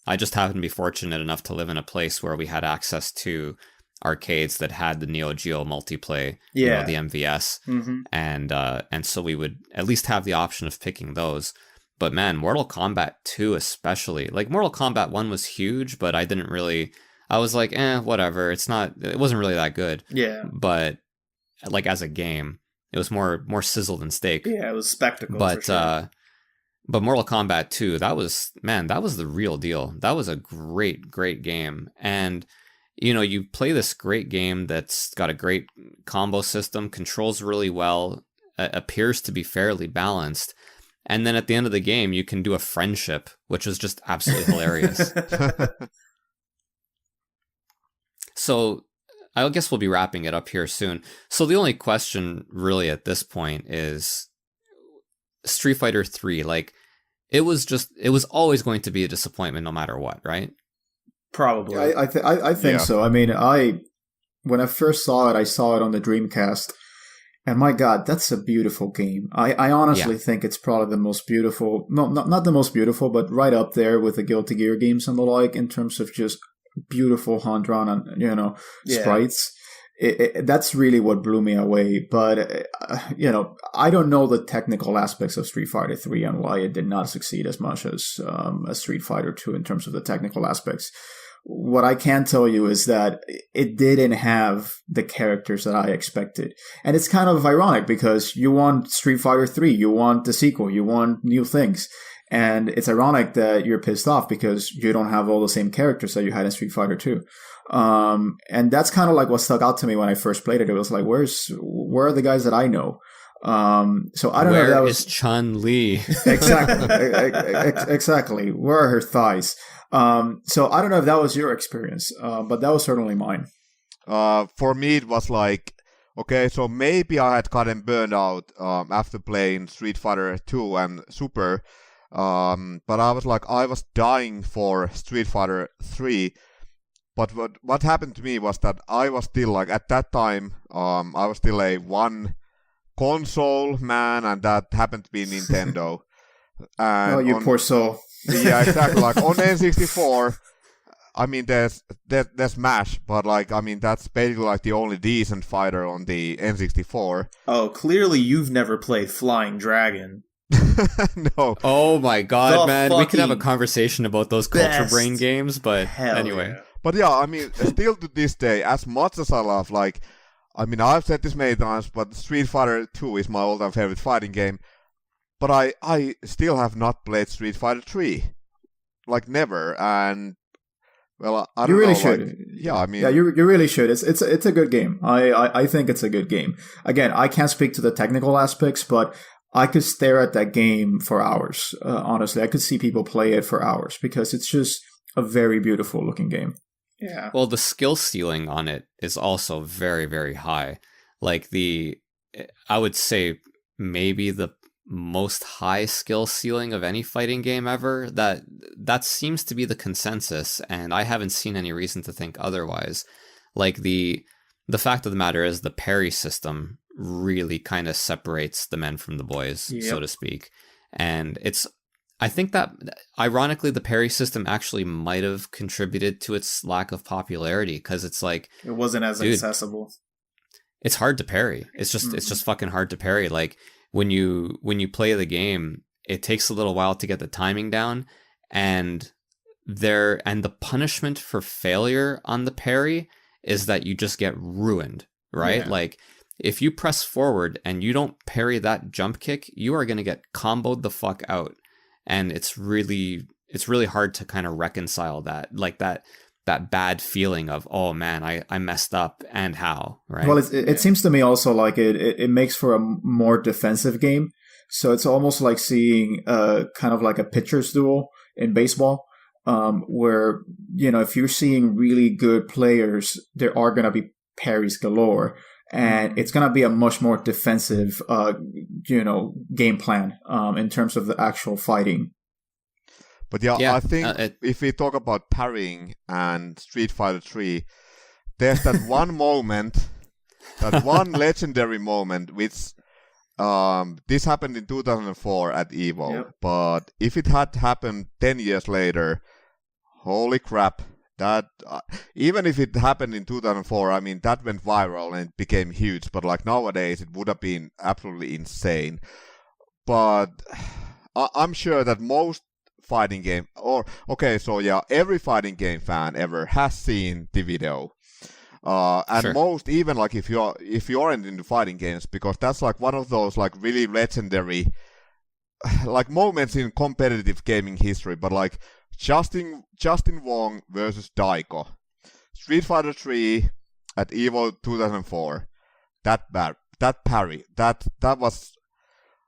I just happened to be fortunate enough to live in a place where we had access to arcades that had the Neo Geo multiplay, you know, the MVS, and so we would at least have the option of picking those. But man, Mortal Kombat 2 especially, like Mortal Kombat 1 was huge, but I was like, whatever. It wasn't really that good. Yeah. But like as a game, it was more sizzle than steak. Yeah, it was spectacle. But for sure. But Mortal Kombat 2, that was the real deal. That was a great, great game. And, you know, you play this great game that's got a great combo system, controls really well, appears to be fairly balanced. And then at the end of the game, you can do a friendship, which is just absolutely hilarious. So I guess we'll be wrapping it up here soon. So the only question really at this point is Street Fighter 3, like it was always going to be a disappointment no matter what, right? Probably. I think so. I mean, when I first saw it, I saw it on the Dreamcast, and my God, that's a beautiful game. I honestly think it's probably the most beautiful, not the most beautiful, but right up there with the Guilty Gear games and the like in terms of just beautiful hand-drawn and, you know, sprites. That's really what blew me away. But, you know, I don't know the technical aspects of Street Fighter 3 and why it did not succeed as much as Street Fighter 2 in terms of the technical aspects. What I can tell you is that it didn't have the characters that I expected. And it's kind of ironic because you want Street Fighter 3, you want the sequel, you want new things. And it's ironic that you're pissed off because you don't have all the same characters that you had in Street Fighter 2. And that's kind of like what stuck out to me when I first played it. It was like, where are the guys that I know? So I don't know if that was Chun-Li. Exactly. Where are her thighs? So I don't know if that was your experience, but that was certainly mine. For me, it was like, okay, so maybe I had gotten burned out after playing Street Fighter 2 and Super, but I was dying for Street Fighter 3. But what happened to me was that I was still like at that time, I was still a one console man, and that happened to be Nintendo. And oh, you poor soul. Yeah, exactly. Like on N64, I mean, there's Smash, but like, I mean, that's basically like the only decent fighter on the N64. Oh, clearly you've never played Flying Dragon. No. Oh my god, The man. We could have a fucking conversation about those Culture best. Brain games, but Hell anyway. yeah. But yeah, I mean, still to this day, as much as I love, like, I mean, I've said this many times, but Street Fighter 2 is my all-time favorite fighting game. But I still have not played Street Fighter 3. Like, never. And, well, I don't know. You really know, should. Like, yeah, I mean... Yeah, you really should. It's a good game. I think it's a good game. Again, I can't speak to the technical aspects, but I could stare at that game for hours. Honestly, I could see people play it for hours because it's just a very beautiful looking game. Yeah. Well, the skill ceiling on it is also very, very high. Like I would say maybe the most high skill ceiling of any fighting game ever. That seems to be the consensus, and I haven't seen any reason to think otherwise. Like the fact of the matter is the parry system really kind of separates the men from the boys, so to speak. And I think that, ironically, the parry system actually might have contributed to its lack of popularity, because it's like... It wasn't as accessible. It's hard to parry. It's just fucking hard to parry. Like, when you play the game, it takes a little while to get the timing down, and the punishment for failure on the parry is that you just get ruined, right? Yeah. Like, if you press forward and you don't parry that jump kick, you are going to get comboed the fuck out. And it's really hard to kind of reconcile that, like that bad feeling of, oh man, I messed up, and how, right? Well, it seems to me also like it makes for a more defensive game. So it's almost like seeing kind of like a pitcher's duel in baseball, where, you know, if you're seeing really good players, there are going to be parries galore. And it's going to be a much more defensive, game plan in terms of the actual fighting. But yeah, I think if we talk about parrying and Street Fighter 3, there's that one moment, that one legendary moment, which this happened in 2004 at EVO. Yep. But if it had happened 10 years later, holy crap. That even if it happened in 2004, I mean, that went viral and it became huge. But like nowadays, it would have been absolutely insane. But I'm sure that most fighting game, every fighting game fan ever has seen the video. And Sure. Most, even like if you aren't into fighting games, because that's like one of those like really legendary like moments in competitive gaming history. But like Justin Wong versus Daiko, Street Fighter 3 at EVO 2004. That parry, that was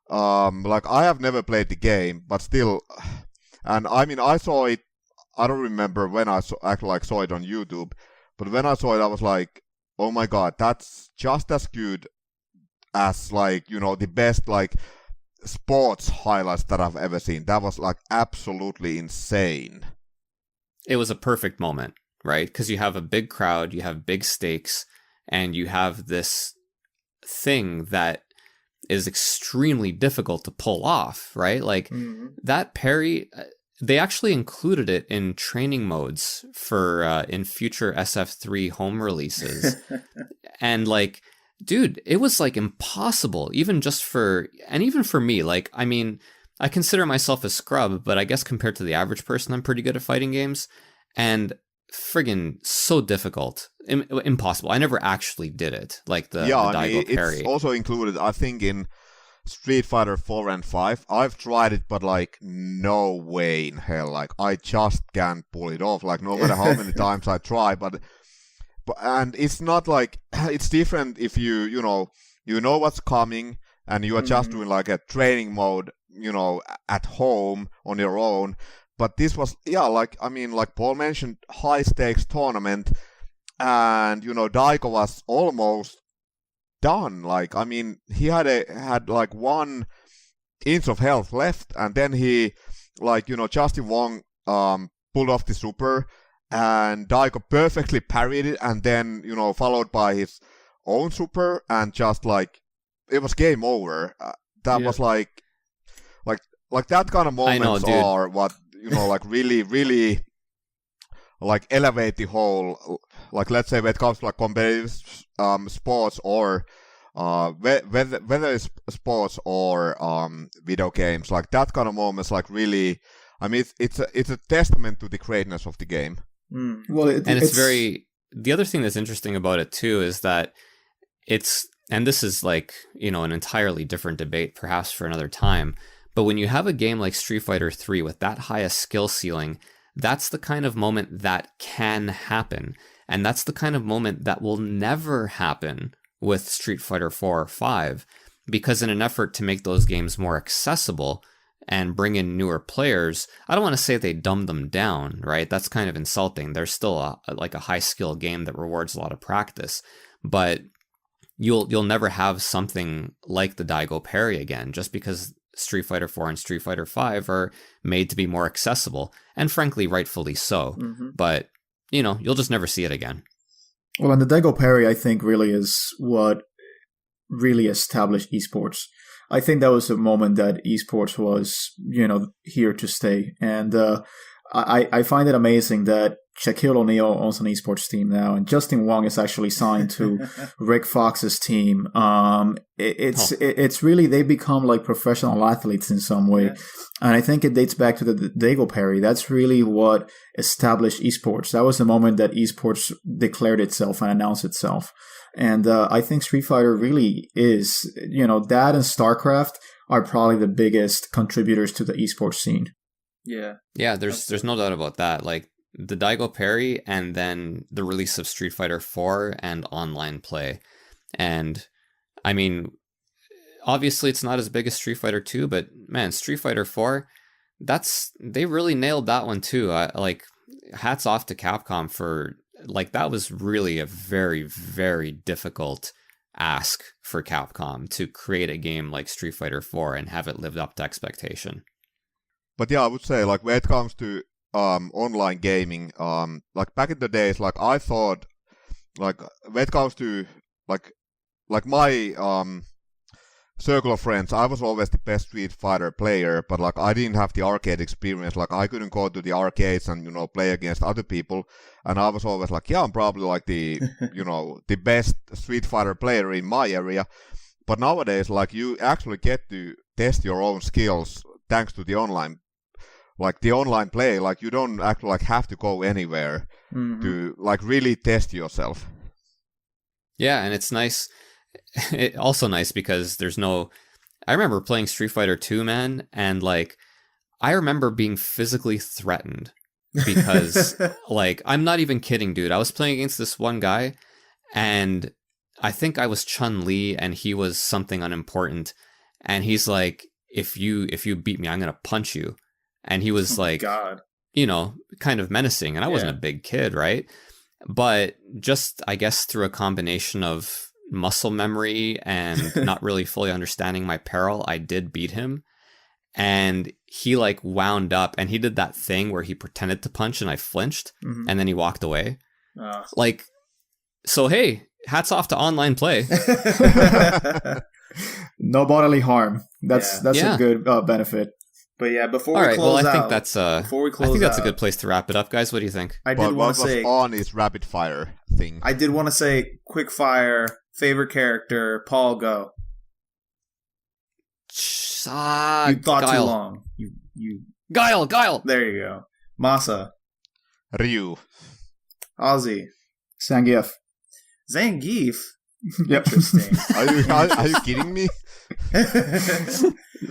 like, I have never played the game, but still, and I mean, I saw it. I don't remember when I saw it on YouTube, but when I saw it, I was like, oh my god, that's just as good as, like, you know, the best like sports highlights that I've ever seen. That was like absolutely insane. It was a perfect moment, right? Because you have a big crowd, you have big stakes, and you have this thing that is extremely difficult to pull off, right? Like that parry, they actually included it in training modes for in future SF3 home releases. And like, dude, it was like impossible, even for me. Like, I mean, I consider myself a scrub, but I guess compared to the average person, I'm pretty good at fighting games. And friggin' so difficult, impossible. I never actually did it, like the Daigo parry. It's also included, I think, in Street Fighter 4 and 5. I've tried it, but like, no way in hell. Like, I just can't pull it off. Like, no matter how many times I try, but and it's not like, it's different if you know what's coming, and you are just doing like a training mode, you know, at home on your own. But this was, like, I mean, like Paul mentioned, high stakes tournament, and, you know, Daiko was almost done. Like, I mean, he had like 1 inch of health left, and then he, like, you know, Justin Wong pulled off the super, and Daigo perfectly parried it, and then, followed by his own super, and just like, it was game over. That was like that kind of moments are what, like really, really, like elevate the whole, like let's say when it comes to like competitive sports or whether it's sports or video games, like that kind of moments, like really, I mean, it's a testament to the greatness of the game. Well, it's very. The other thing that's interesting about it too is that and this is like, an entirely different debate, perhaps for another time. But when you have a game like Street Fighter 3 with that high a skill ceiling, that's the kind of moment that can happen, and that's the kind of moment that will never happen with Street Fighter 4 or 5, because in an effort to make those games more accessible and bring in newer players, I don't want to say they dumbed them down, right? That's kind of insulting. There's still a high skill game that rewards a lot of practice, but you'll never have something like the Daigo parry again, just because Street Fighter 4 and Street Fighter 5 are made to be more accessible, and frankly, rightfully so. Mm-hmm. But, you'll just never see it again. Well, and the Daigo parry, I think, really is what really established esports. I think that was the moment that esports was, here to stay. And I find it amazing that Shaquille O'Neal owns an esports team now, and Justin Wong is actually signed to Rick Fox's team. It's really, they become like professional athletes in some way. Yeah. And I think it dates back to the Daigo parry. That's really what established esports. That was the moment that esports declared itself and announced itself. And I think Street Fighter really is, that and StarCraft are probably the biggest contributors to the esports scene. Yeah, there's no doubt about that. Like the Daigo parry, and then the release of Street Fighter 4 and online play. And I mean, obviously it's not as big as Street Fighter 2, but man, Street Fighter 4, they really nailed that one too. Hats off to Capcom for, like, that was really a very, very difficult ask for Capcom to create a game like Street Fighter 4 and have it lived up to expectation. But yeah, I would say, like, when it comes to online gaming, like back in the days, like I thought, like when it comes to like my circle of friends, I was always the best Street Fighter player, but like I didn't have the arcade experience. Like I couldn't go to the arcades and play against other people, and I was always like, yeah, I'm probably like the the best Street Fighter player in my area. But nowadays, like, you actually get to test your own skills thanks to the online. Like the online play, like you don't actually like have to go anywhere to like really test yourself. Yeah, and it's nice. Also nice because I remember playing Street Fighter 2, man, and like I remember being physically threatened because like I'm not even kidding, dude. I was playing against this one guy, and I think I was Chun-Li and he was something unimportant, and he's like, if you beat me, I'm gonna punch you. And he was like, God. Kind of menacing. And I wasn't a big kid, right? But just, I guess, through a combination of muscle memory and not really fully understanding my peril, I did beat him. And he like wound up, and he did that thing where he pretended to punch and I flinched, and then he walked away. Like, so hey, hats off to online play. No bodily harm. That's a good benefit. But yeah, before we close out, I think that's a good place to wrap it up, guys. What do you think? I did want to say on his rapid fire thing. I did want to say quick fire favorite character. Paul, go. You thought Guile. too long. You Guile. There you go. Masa. Ryu. Ozzy. Zangief. Yep. Interesting. Are you kidding me?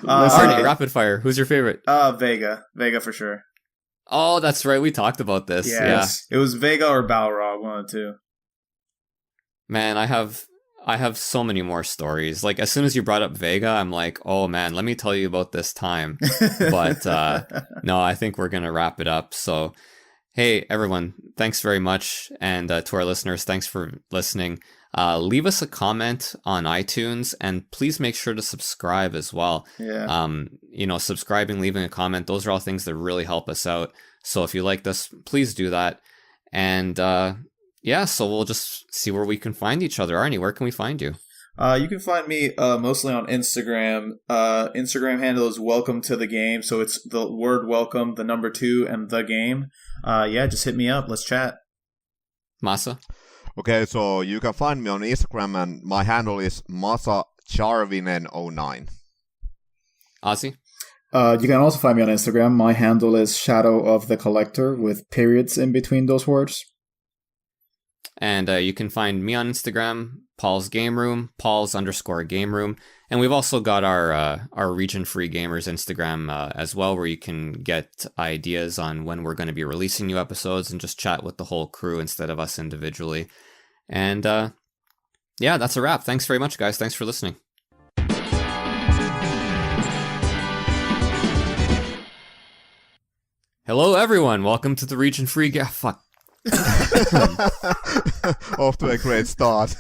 Arnie, rapid fire. Who's your favorite? Vega for sure. Oh, that's right. We talked about this. Yes. Yeah. It was Vega or Balrog, one of the two. Man, I have so many more stories. Like, as soon as you brought up Vega, I'm like, oh man, let me tell you about this time. But no, I think we're gonna wrap it up. So, hey everyone, thanks very much, and to our listeners, thanks for listening. Leave us a comment on iTunes, and please make sure to subscribe as well. Yeah. Subscribing, leaving a comment, those are all things that really help us out. So if you like this, please do that. And so we'll just see where we can find each other. Arnie, where can we find you? You can find me mostly on Instagram. Instagram handle is welcome to the game. So it's the word welcome, the number 2, and the game. Just hit me up. Let's chat. Masa? Okay, so you can find me on Instagram, and my handle is Masa Charvinen09. Ozzy? You can also find me on Instagram. My handle is Shadow of the Collector with periods in between those words. And you can find me on Instagram, Paul's Game Room, Paul's_Game Room. And we've also got our Region Free Gamers Instagram as well, where you can get ideas on when we're going to be releasing new episodes and just chat with the whole crew instead of us individually. And that's a wrap. Thanks very much, guys. Thanks for listening. Hello, everyone. Welcome to the Region Free fuck. Off to a great start.